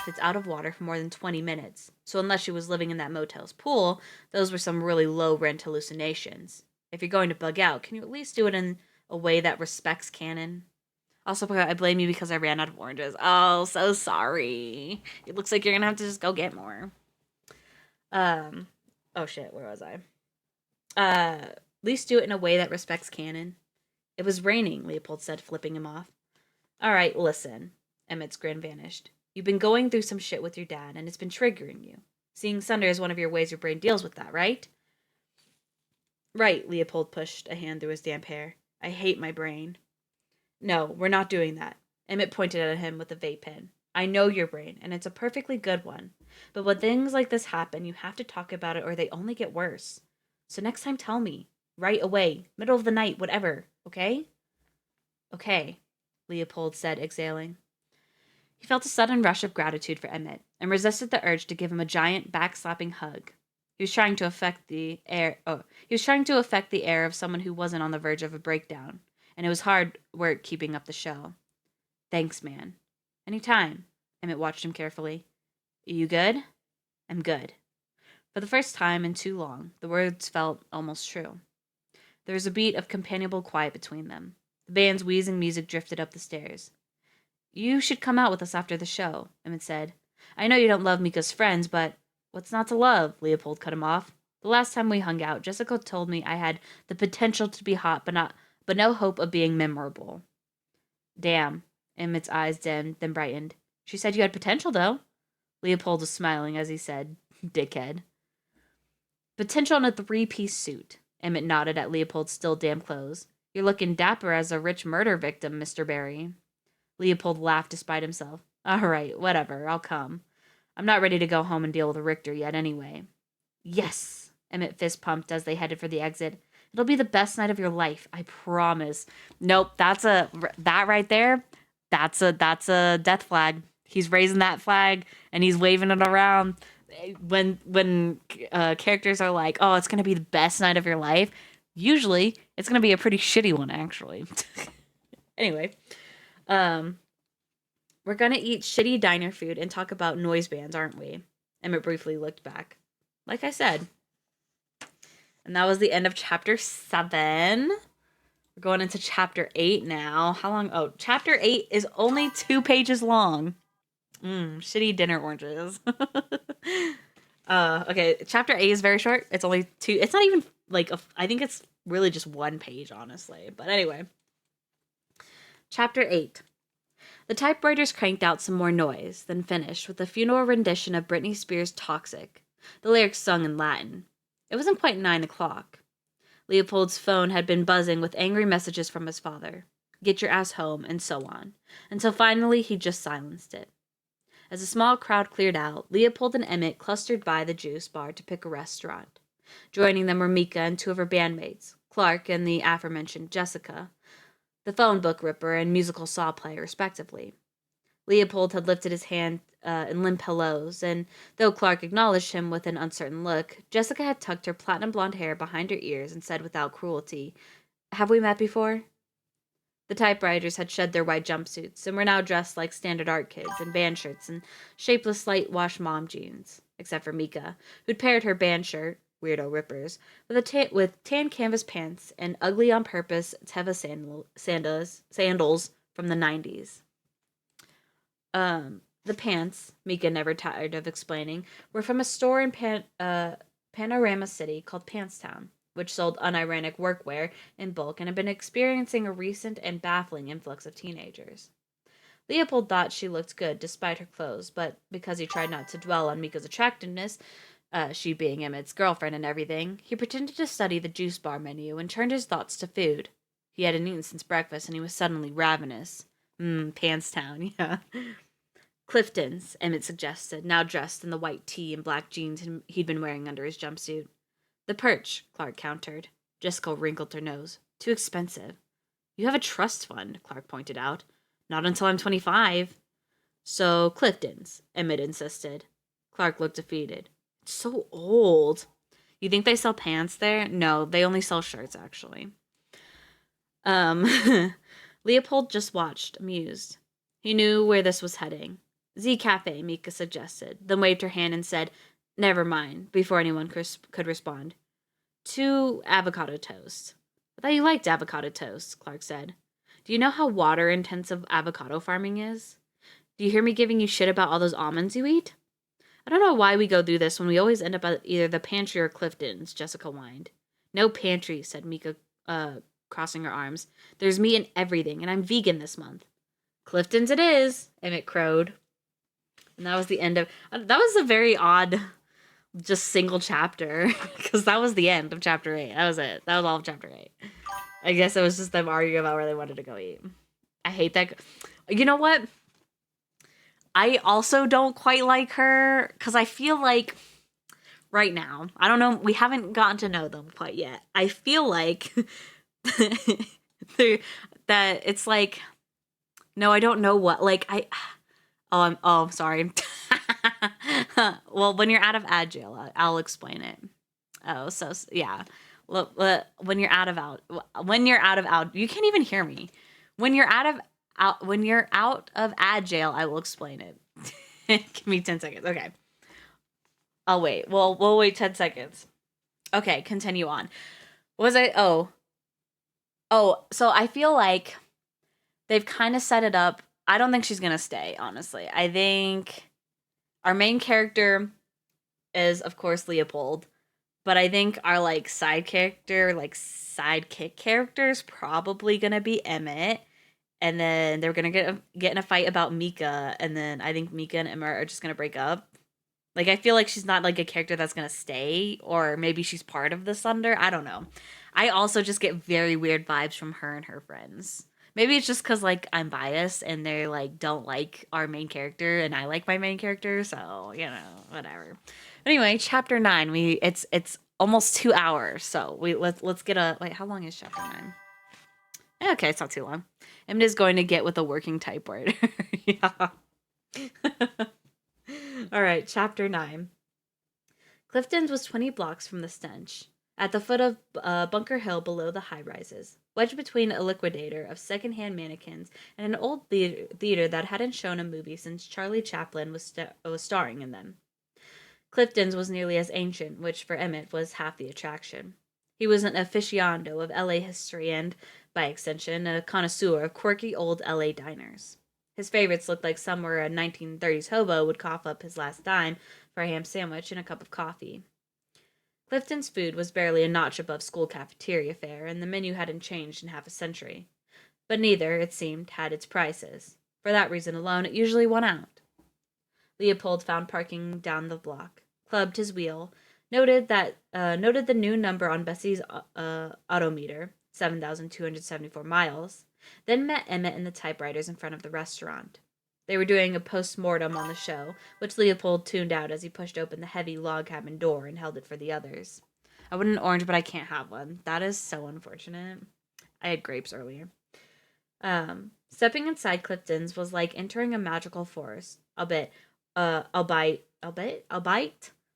it's out of water for more than 20 minutes. So unless she was living in that motel's pool, those were some really low-rent hallucinations. If you're going to bug out, can you at least do it in a way that respects canon? Also, I blame you because I ran out of oranges. Oh, so sorry. It looks like you're gonna have to just go get more. Oh shit, where was I? At least do it in a way that respects canon. It was raining, Leopold said, flipping him off. Alright, listen. Emmett's grin vanished. You've been going through some shit with your dad, and it's been triggering you. Seeing Sunder is one of your ways your brain deals with that, right? Right, Leopold pushed a hand through his damp hair. I hate my brain. No, we're not doing that. Emmett pointed at him with a vape pen. I know your brain, and it's a perfectly good one. But when things like this happen, you have to talk about it or they only get worse. So next time tell me. Right away. Middle of the night, whatever. Okay? Okay, Leopold said, exhaling. He felt a sudden rush of gratitude for Emmett, and resisted the urge to give him a giant, back-slapping hug. He was trying to affect the air of someone who wasn't on the verge of a breakdown, and it was hard work keeping up the show. Thanks, man. Anytime. Emmett watched him carefully. You good? I'm good. For the first time in too long, the words felt almost true. There was a beat of companionable quiet between them. The band's wheezing music drifted up the stairs. You should come out with us after the show, Emmett said. I know you don't love Mika's friends, but what's not to love? Leopold cut him off. The last time we hung out, Jessica told me I had the potential to be hot, but no hope of being memorable. Damn. Emmett's eyes dimmed, then brightened. She said you had potential, though. Leopold was smiling as he said, dickhead. Potential in a three-piece suit. Emmett nodded at Leopold's still damp clothes. You're looking dapper as a rich murder victim, Mr. Barry. Leopold laughed despite himself. All right, whatever, I'll come. I'm not ready to go home and deal with Richter yet anyway. Yes, Emmett fist pumped as they headed for the exit. It'll be the best night of your life, I promise. Nope, that right there, that's a death flag. He's raising that flag and he's waving it around. When characters are like, oh, it's going to be the best night of your life, usually it's going to be a pretty shitty one, actually. Anyway, we're going to eat shitty diner food and talk about noise bands, aren't we? Emmett briefly looked back. Like I said. And that was the end of chapter 7. We're going into chapter 8 now. How long? Oh, chapter 8 is only 2 pages long. Shitty dinner oranges. Okay, chapter 8 is very short. It's only 2. It's not even like I think it's really just 1 page, honestly. But anyway. Chapter 8. The typewriters cranked out some more noise, then finished with a funeral rendition of Britney Spears' Toxic, the lyrics sung in Latin. It wasn't quite 9 o'clock. Leopold's phone had been buzzing with angry messages from his father. Get your ass home, and so on. Until finally he just silenced it. As a small crowd cleared out, Leopold and Emmett clustered by the juice bar to pick a restaurant. Joining them were Mika and 2 of her bandmates, Clark and the aforementioned Jessica, the phone book ripper and musical saw player, respectively. Leopold had lifted his hand and limp hellos, and though Clark acknowledged him with an uncertain look, Jessica had tucked her platinum blonde hair behind her ears and said without cruelty, "Have we met before?" The typewriters had shed their white jumpsuits and were now dressed like standard art kids in band shirts and shapeless light wash mom jeans, except for Mika, who'd paired her band shirt, weirdo rippers, with tan canvas pants and ugly on purpose Teva sandals from the 90s. The pants, Mika never tired of explaining, were from a store in Panorama City called Pantstown, which sold unironic workwear in bulk and had been experiencing a recent and baffling influx of teenagers. Leopold thought she looked good despite her clothes, but because he tried not to dwell on Mika's attractiveness, she being Emmett's girlfriend and everything, he pretended to study the juice bar menu and turned his thoughts to food. He hadn't eaten since breakfast and he was suddenly ravenous. Pantstown, yeah. Clifton's, Emmett suggested, now dressed in the white tee and black jeans he'd been wearing under his jumpsuit. The Perch, Clark countered. Jessica wrinkled her nose. Too expensive. You have a trust fund, Clark pointed out. Not until I'm 25. So Clifton's, Emmett insisted. Clark looked defeated. It's so old. You think they sell pants there? No, they only sell shirts, actually. Leopold just watched, amused. He knew where this was heading. Z Cafe, Mika suggested, then waved her hand and said, "Never mind," before anyone could respond. 2 avocado toast. I thought you liked avocado toast, Clark said. Do you know how water-intensive avocado farming is? Do you hear me giving you shit about all those almonds you eat? I don't know why we go through this when we always end up at either the pantry or Clifton's, Jessica whined. No pantry, said Mika, crossing her arms. There's meat in everything, and I'm vegan this month. Clifton's it is, Emmett crowed. And that was the end of... that was a very odd, just single chapter, because that was the end of chapter 8. That was it. That was all of chapter 8. I guess it was just them arguing about where they wanted to go eat. I hate that. You know what? I also don't quite like her, because I feel like right now, I don't know, we haven't gotten to know them quite yet. I feel like that it's like, no, I don't know what, like, I'm sorry. Well, when you're out of ad jail, I'll explain it. Oh, so, yeah. When you're out of you can't even hear me. When you're out of ad jail, I will explain it. Give me 10 seconds. Okay. I'll wait. We'll wait 10 seconds. Okay, continue on. What was I? Oh, so I feel like they've kind of set it up. I don't think she's going to stay, honestly. I think our main character is, of course, Leopold. But I think our, like, sidekick character is probably going to be Emmett. And then they're going to get in a fight about Mika. And then I think Mika and Emmett are just going to break up. Like, I feel like she's not, like, a character that's going to stay. Or maybe she's part of the Sunder. I don't know. I also just get very weird vibes from her and her friends. Maybe it's just because, like, I'm biased and they, like, don't like our main character and I like my main character, so, you know, whatever. Anyway, chapter 9, it's almost 2 hours, so let's get a, wait, how long is chapter 9? Okay, it's not too long. Emmett is going to get with a working typewriter. Yeah. All right, chapter 9. Clifton's was 20 blocks from the stench, at the foot of Bunker Hill below the high-rises, wedged between a liquidator of second-hand mannequins and an old theater that hadn't shown a movie since Charlie Chaplin was starring in them. Clifton's was nearly as ancient, which for Emmett was half the attraction. He was an aficionado of LA history and, by extension, a connoisseur of quirky old LA diners. His favorites looked like somewhere a 1930s hobo would cough up his last dime for a ham sandwich and a cup of coffee. Clifton's food was barely a notch above school cafeteria fare, and the menu hadn't changed in half a century. But neither, it seemed, had its prices. For that reason alone, it usually won out. Leopold found parking down the block, clubbed his wheel, noted the new number on Bessie's odometer, 7,274 miles, then met Emmett and the typewriters in front of the restaurant. They were doing a post-mortem on the show, which Leopold tuned out as he pushed open the heavy log cabin door and held it for the others. I want an orange, but I can't have one. That is so unfortunate. I had grapes earlier. Stepping inside Clifton's was like entering a magical forest, albeit albeit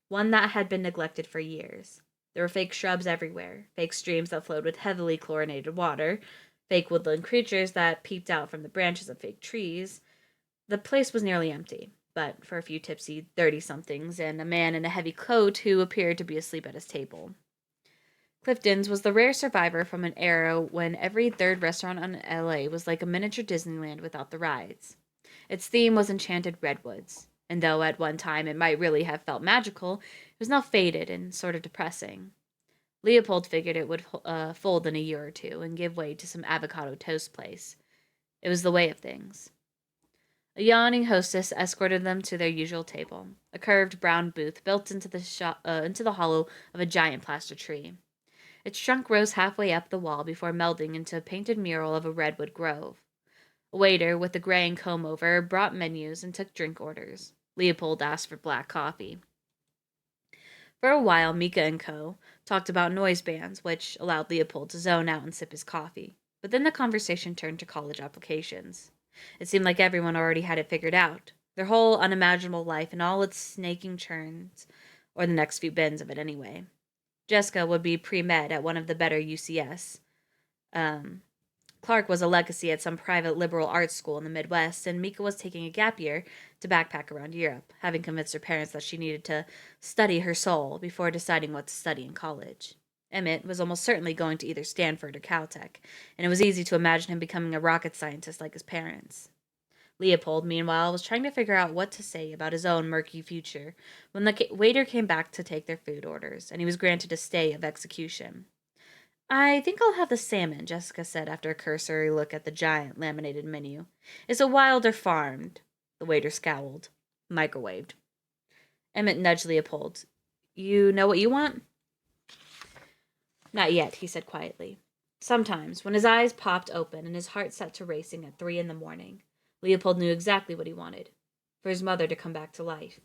one that had been neglected for years. There were fake shrubs everywhere, fake streams that flowed with heavily chlorinated water, fake woodland creatures that peeped out from the branches of fake trees. The place was nearly empty, but for a few tipsy 30-somethings and a man in a heavy coat who appeared to be asleep at his table. Clifton's was the rare survivor from an era when every third restaurant in LA was like a miniature Disneyland without the rides. Its theme was enchanted redwoods, and though at one time it might really have felt magical, it was now faded and sort of depressing. Leopold figured it would fold in a year or two and give way to some avocado toast place. It was the way of things. A yawning hostess escorted them to their usual table, a curved brown booth built into the hollow of a giant plaster tree. Its trunk rose halfway up the wall before melding into a painted mural of a redwood grove. A waiter with a graying comb-over brought menus and took drink orders. Leopold asked for black coffee. For a while, Mika and Co. talked about noise bans, which allowed Leopold to zone out and sip his coffee. But then the conversation turned to college applications. It seemed like everyone already had it figured out. Their whole unimaginable life and all its snaking churns, or the next few bins of it anyway. Jessica would be pre-med at one of the better UCS. Clark was a legacy at some private liberal arts school in the Midwest, and Mika was taking a gap year to backpack around Europe, having convinced her parents that she needed to study her soul before deciding what to study in college. Emmett was almost certainly going to either Stanford or Caltech, and it was easy to imagine him becoming a rocket scientist like his parents. Leopold, meanwhile, was trying to figure out what to say about his own murky future when the waiter came back to take their food orders, and he was granted a stay of execution. I think I'll have the salmon, Jessica said after a cursory look at the giant laminated menu. Is it wild or farmed? The waiter scowled. Microwaved. Emmett nudged Leopold. You know what you want? Not yet, he said quietly. Sometimes, when his eyes popped open and his heart set to racing at 3 a.m, Leopold knew exactly what he wanted. For his mother to come back to life.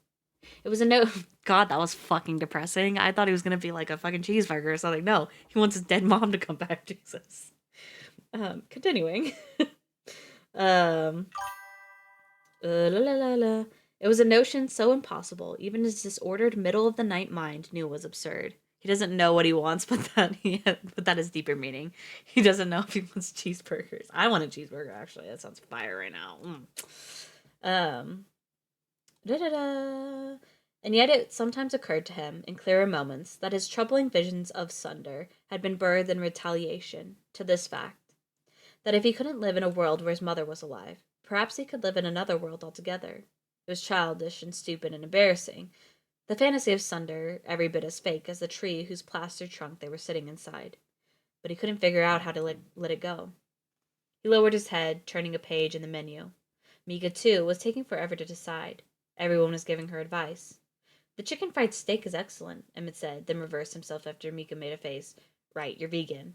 It was a note. God, that was fucking depressing. I thought he was going to be like a fucking cheeseburger or something. No, he wants his dead mom to come back. Jesus. Continuing. La, la, la, la. It was a notion so impossible, even his disordered middle-of-the-night mind knew it was absurd. He doesn't know what he wants, but that is deeper meaning. He doesn't know if he wants cheeseburgers. I want a cheeseburger, actually. That sounds fire right now. Da-da-da. And yet it sometimes occurred to him, in clearer moments, that his troubling visions of Sunder had been birthed in retaliation to this fact, that if he couldn't live in a world where his mother was alive, perhaps he could live in another world altogether. It was childish and stupid and embarrassing. The fantasy of Sunder, every bit as fake as the tree whose plaster trunk they were sitting inside. But he couldn't figure out how to let it go. He lowered his head, turning a page in the menu. Mika, too, was taking forever to decide. Everyone was giving her advice. The chicken fried steak is excellent, Emmett said, then reversed himself after Mika made a face. Right, you're vegan.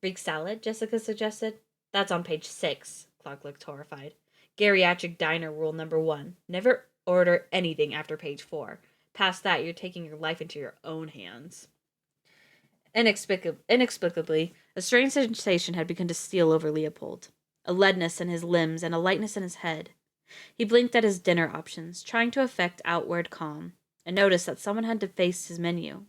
Greek salad, Jessica suggested. That's on page 6, Clark looked horrified. Geriatric diner rule number 1. Never order anything after page 4. Past that, you're taking your life into your own hands. Inexplicably, a strange sensation had begun to steal over Leopold. A leadness in his limbs and a lightness in his head. He blinked at his dinner options, trying to effect outward calm, and noticed that someone had defaced his menu.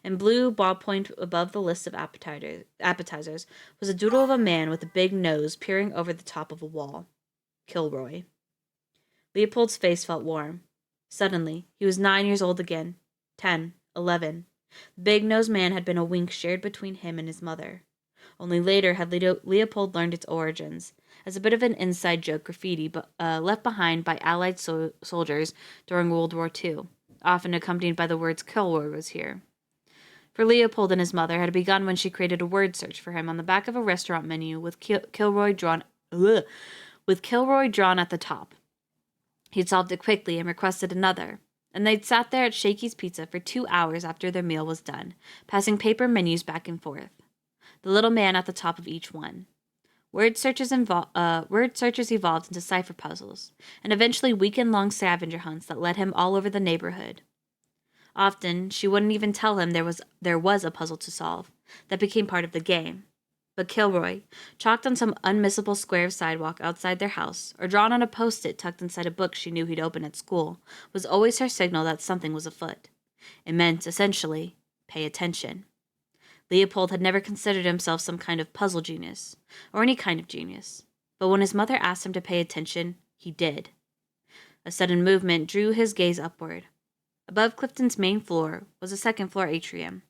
In blue ballpoint above the list of appetizers was a doodle of a man with a big nose peering over the top of a wall. Kilroy. Leopold's face felt warm. Suddenly, he was 9 years old again. 10, 11. The big-nosed man had been a wink shared between him and his mother. Only later had Leopold learned its origins, as a bit of an inside joke graffiti left behind by Allied soldiers during World War II, often accompanied by the words "Kilroy was here." For Leopold and his mother had begun when she created a word search for him on the back of a restaurant menu with Kilroy drawn at the top. He'd solved it quickly and requested another, and they'd sat there at Shakey's Pizza for 2 hours after their meal was done, passing paper menus back and forth. The little man at the top of each one. Word searches evolved into cipher puzzles, and eventually weekend-long scavenger hunts that led him all over the neighborhood. Often, she wouldn't even tell him there was a puzzle to solve. That became part of the game. But Kilroy, chalked on some unmissable square of sidewalk outside their house, or drawn on a post-it tucked inside a book she knew he'd open at school, was always her signal that something was afoot. It meant, essentially, pay attention. Leopold had never considered himself some kind of puzzle genius, or any kind of genius, but when his mother asked him to pay attention, he did. A sudden movement drew his gaze upward. Above Clifton's main floor was a second-floor atrium,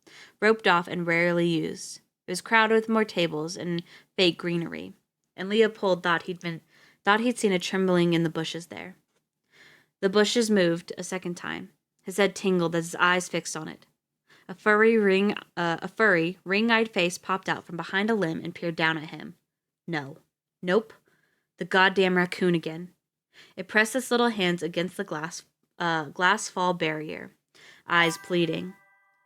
roped off and rarely used. It was crowded with more tables and fake greenery, and Leopold thought he'd seen a trembling in the bushes there. The bushes moved a second time. His head tingled as his eyes fixed on it. A furry, ring-eyed face popped out from behind a limb and peered down at him. No. Nope. The goddamn raccoon again. It pressed its little hands against the glass fall barrier, eyes pleading.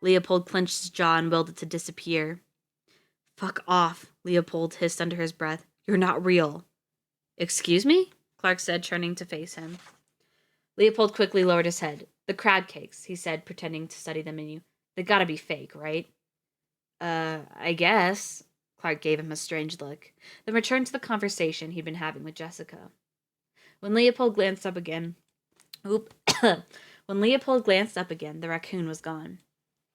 Leopold clenched his jaw and willed it to disappear. Fuck off, Leopold hissed under his breath. You're not real. Excuse me? Clark said, turning to face him. Leopold quickly lowered his head. The crab cakes, he said, pretending to study the menu. They gotta be fake, right? I guess. Clark gave him a strange look, then returned to the conversation he'd been having with Jessica. When Leopold glanced up again, the raccoon was gone.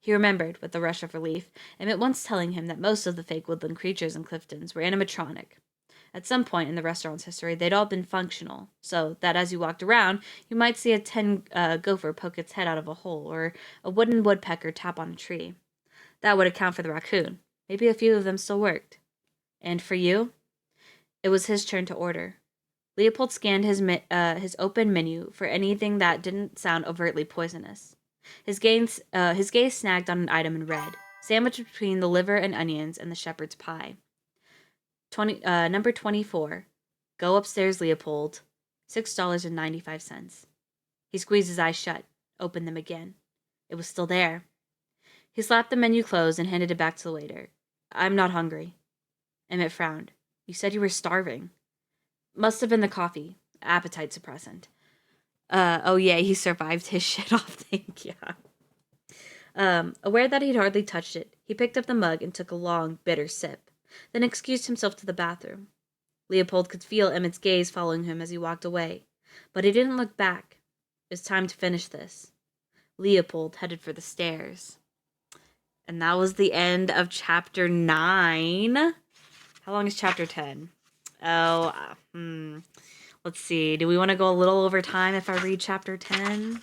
He remembered, with a rush of relief, Emmett once telling him that most of the fake woodland creatures in Clifton's were animatronic. At some point in the restaurant's history, they'd all been functional, so that as you walked around, you might see a tin gopher poke its head out of a hole, or a wooden woodpecker tap on a tree. That would account for the raccoon. Maybe a few of them still worked. And for you? It was his turn to order. Leopold scanned his open menu for anything that didn't sound overtly poisonous. His gaze snagged on an item in red, sandwiched between the liver and onions and the shepherd's pie. Number 24. Go upstairs, Leopold. $6.95. He squeezed his eyes shut, opened them again. It was still there. He slapped the menu closed and handed it back to the waiter. I'm not hungry. Emmett frowned. You said you were starving. Must have been the coffee. Appetite suppressant. Oh yeah, he survived his shit off thing, yeah. Aware that he'd hardly touched it, he picked up the mug and took a long, bitter sip, then excused himself to the bathroom. Leopold could feel Emmett's gaze following him as he walked away, but he didn't look back. It was time to finish this. Leopold headed for the stairs. And that was the end of chapter 9. How long is chapter 10? Let's see. Do we want to go a little over time if I read chapter 10?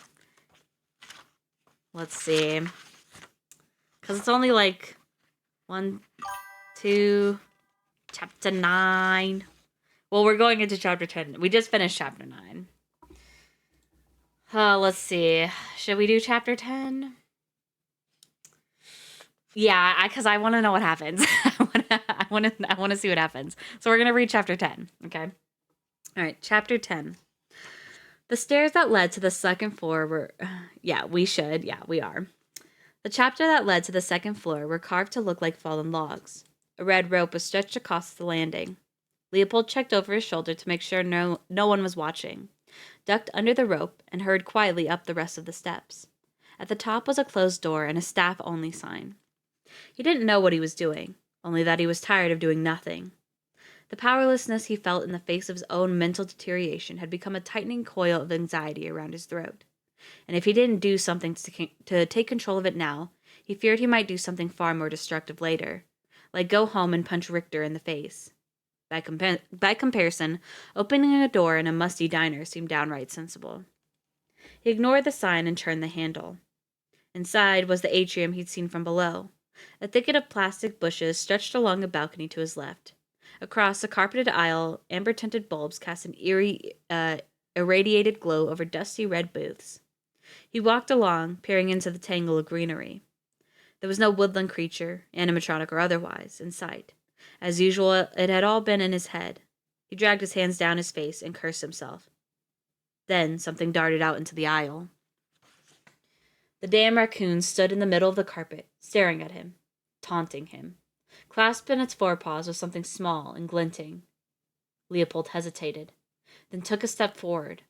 Let's see. Because it's only like 1, 2, chapter 9. Well, we're going into chapter 10. We just finished chapter 9. Let's see. Should we do chapter 10? Yeah, because I want to know what happens. I want to see what happens. So we're going to read chapter 10, okay? All right, chapter 10. The stairs that led to the second floor were... Yeah, we are. The chapter that led to the second floor were carved to look like fallen logs. A red rope was stretched across the landing. Leopold checked over his shoulder to make sure no one was watching, ducked under the rope, and hurried quietly up the rest of the steps. At the top was a closed door and a staff-only sign. He didn't know what he was doing, only that he was tired of doing nothing. The powerlessness he felt in the face of his own mental deterioration had become a tightening coil of anxiety around his throat. And if he didn't do something to take control of it now, he feared he might do something far more destructive later, like go home and punch Richter in the face. By comparison, opening a door in a musty diner seemed downright sensible. He ignored the sign and turned the handle. Inside was the atrium he'd seen from below. A thicket of plastic bushes stretched along a balcony to his left. Across the carpeted aisle, amber-tinted bulbs cast an eerie, irradiated glow over dusty red booths. He walked along, peering into the tangle of greenery. There was no woodland creature, animatronic or otherwise, in sight. As usual, it had all been in his head. He dragged his hands down his face and cursed himself. Then something darted out into the aisle. The damn raccoon stood in the middle of the carpet, staring at him, taunting him. Clasped in its forepaws was something small and glinting. Leopold hesitated, then took a step forward.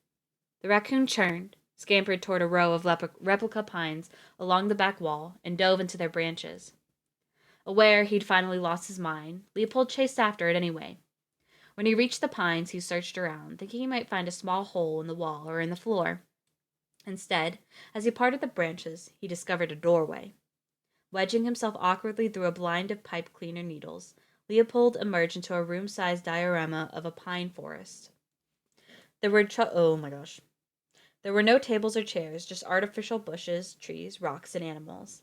The raccoon turned, scampered toward a row of replica pines along the back wall, and dove into their branches. Aware he'd finally lost his mind, Leopold chased after it anyway. When he reached the pines, he searched around, thinking he might find a small hole in the wall or in the floor. Instead, as he parted the branches, he discovered a doorway. Wedging himself awkwardly through a blind of pipe cleaner needles, Leopold emerged into a room-sized diorama of a pine forest. Oh my gosh. There were no tables or chairs, just artificial bushes, trees, rocks, and animals.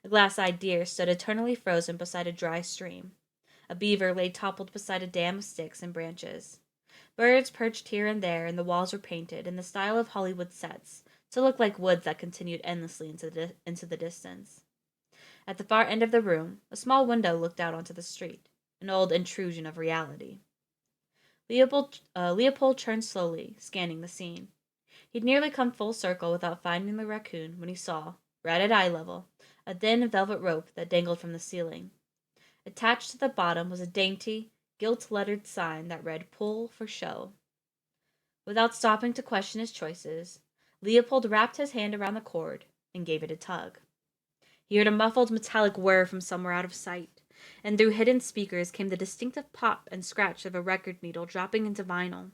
A glass-eyed deer stood eternally frozen beside a dry stream. A beaver lay toppled beside a dam of sticks and branches. Birds perched here and there, and the walls were painted in the style of Hollywood sets, to look like woods that continued endlessly into the distance. At the far end of the room, a small window looked out onto the street, an old intrusion of reality. Leopold turned slowly, scanning the scene. He'd nearly come full circle without finding the raccoon when he saw, right at eye level, a thin velvet rope that dangled from the ceiling. Attached to the bottom was a dainty, gilt-lettered sign that read "Pull for Show." Without stopping to question his choices, Leopold wrapped his hand around the cord and gave it a tug. He heard a muffled metallic whir from somewhere out of sight, and through hidden speakers came the distinctive pop and scratch of a record needle dropping onto vinyl.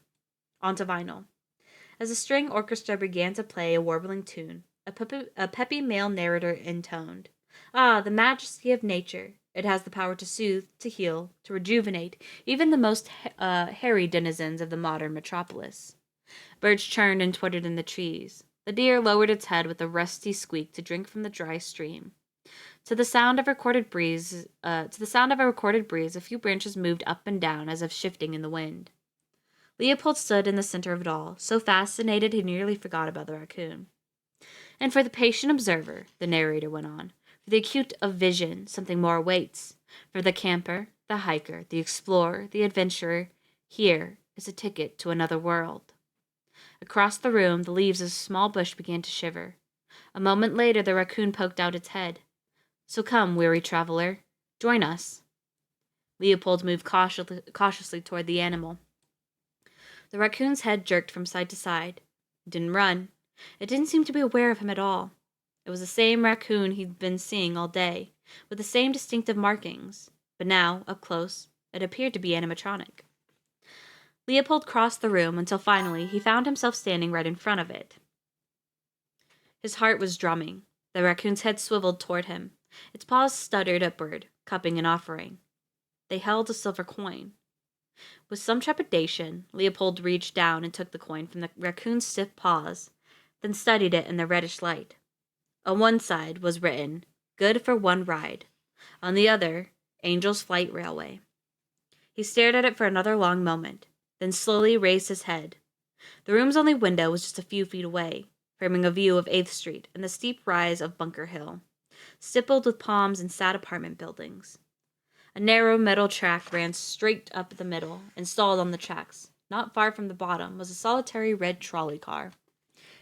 As the string orchestra began to play a warbling tune, a peppy male narrator intoned, "Ah, the majesty of nature! It has the power to soothe, to heal, to rejuvenate even the most hairy denizens of the modern metropolis." Birds chirped and twittered in the trees. The deer lowered its head with a rusty squeak to drink from the dry stream. To the sound of a recorded breeze, a few branches moved up and down as if shifting in the wind. Leopold stood in the center of it all, so fascinated he nearly forgot about the raccoon. And for the patient observer, the narrator went on, for the acute of vision, something more awaits. For the camper, the hiker, the explorer, the adventurer, here is a ticket to another world. Across the room, the leaves of a small bush began to shiver. A moment later, the raccoon poked out its head. "So come, weary traveler, join us." Leopold moved cautiously toward the animal. The raccoon's head jerked from side to side. It didn't run. It didn't seem to be aware of him at all. It was the same raccoon he'd been seeing all day, with the same distinctive markings, but now, up close, it appeared to be animatronic. Leopold crossed the room until finally he found himself standing right in front of it. His heart was drumming. The raccoon's head swiveled toward him. Its paws stuttered upward, cupping an offering. They held a silver coin. With some trepidation, Leopold reached down and took the coin from the raccoon's stiff paws, then studied it in the reddish light. On one side was written, "Good for one ride." On the other, "Angel's Flight Railway." He stared at it for another long moment, then slowly raised his head. The room's only window was just a few feet away, framing a view of 8th Street and the steep rise of Bunker Hill, stippled with palms and sad apartment buildings. A narrow metal track ran straight up the middle, and stalled on the tracks. Not far from the bottom was a solitary red trolley car.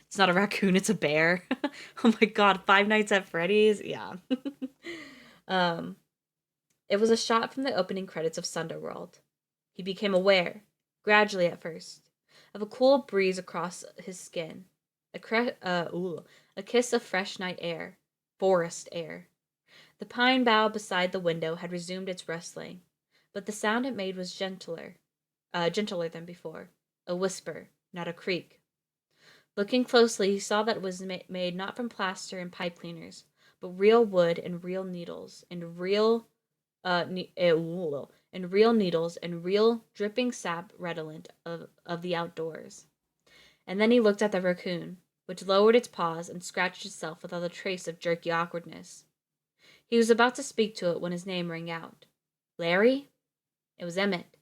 It's not a raccoon, it's a bear. Oh my god, Five Nights at Freddy's? Yeah. um, it was a shot from the opening credits of Sunderworld. He became aware, gradually at first, of a cool breeze across his skin. A kiss of fresh night air. Forest air. The pine bough beside the window had resumed its rustling, but the sound it made was gentler than before. A whisper, not a creak. Looking closely, he saw that it was made not from plaster and pipe cleaners, but real wood and real needles, and real needles and real dripping sap redolent of the outdoors. And then he looked at the raccoon, which lowered its paws and scratched itself without a trace of jerky awkwardness. He was about to speak to it when his name rang out. "Larry?" It was Emmett.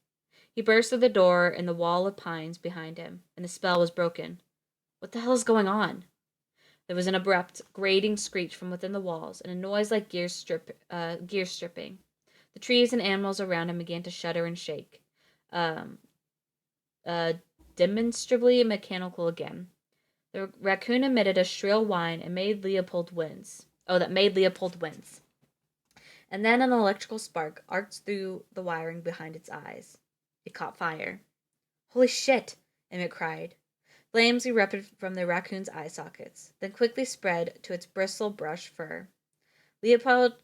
He burst through the door in the wall of pines behind him, and the spell was broken. What the hell is going on? There was an abrupt, grating screech from within the walls, and a noise like gear stripping. The trees and animals around him began to shudder and shake. Demonstrably mechanical again. The raccoon emitted a shrill whine and made Leopold wince. That made Leopold wince. And then an electrical spark arced through the wiring behind its eyes. It caught fire. "Holy shit!" Emmett cried. Flames erupted from the raccoon's eye sockets, then quickly spread to its bristle-brush fur. Leopold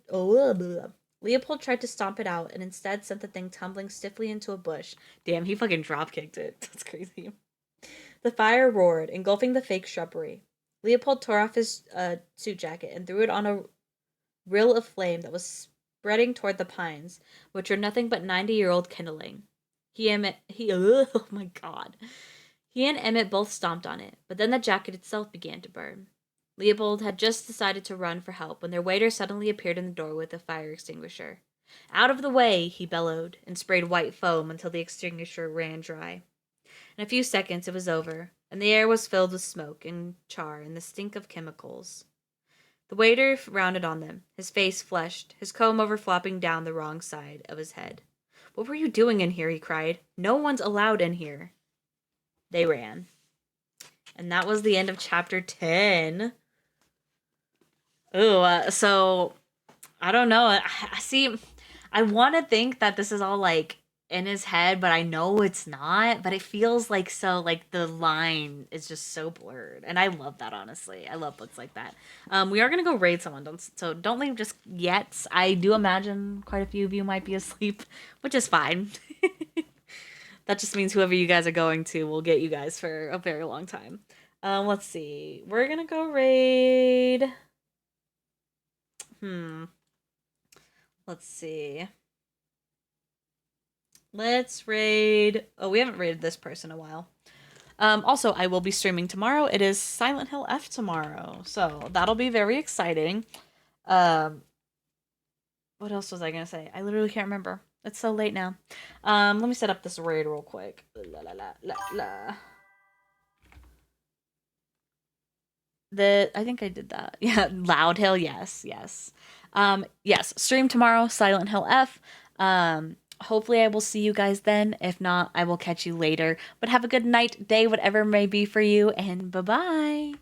Leopold tried to stomp it out and instead sent the thing tumbling stiffly into a bush. Damn, he fucking drop kicked it. That's crazy. The fire roared, engulfing the fake shrubbery. Leopold tore off his suit jacket and threw it on a rill of flame that was spreading toward the pines, which were nothing but 90-year-old kindling. Oh my god. He and Emmett both stomped on it, but then the jacket itself began to burn. Leopold had just decided to run for help when their waiter suddenly appeared in the door with a fire extinguisher. Out of the way, he bellowed, and sprayed white foam until the extinguisher ran dry. In a few seconds, it was over, and the air was filled with smoke and char and the stink of chemicals. The waiter rounded on them, his face flushed, his comb-over flopping down the wrong side of his head. "What were you doing in here?" he cried. "No one's allowed in here." They ran. And that was the end of chapter 10. Ooh, so I don't know. I see. I want to think that this is all like in his head, but I know it's not. But it feels like so. Like the line is just so blurred, and I love that. Honestly, I love books like that. We are gonna go raid someone. Don't leave just yet. I do imagine quite a few of you might be asleep, which is fine. That just means whoever you guys are going to will get you guys for a very long time. Let's see. We're gonna go raid. Let's see. Let's raid. Oh, we haven't raided this person in a while. Also, I will be streaming tomorrow. It is Silent Hill F tomorrow, so that'll be very exciting. What else was I gonna say? I literally can't remember. It's so late now. Let me set up this raid real quick. La la la la la. I think I did that. Yeah, Loud Hill. Yes, yes. Yes. Stream tomorrow. Silent Hill F. Hopefully I will see you guys then. If not, I will catch you later. But have a good night, day, whatever it may be for you, and bye bye.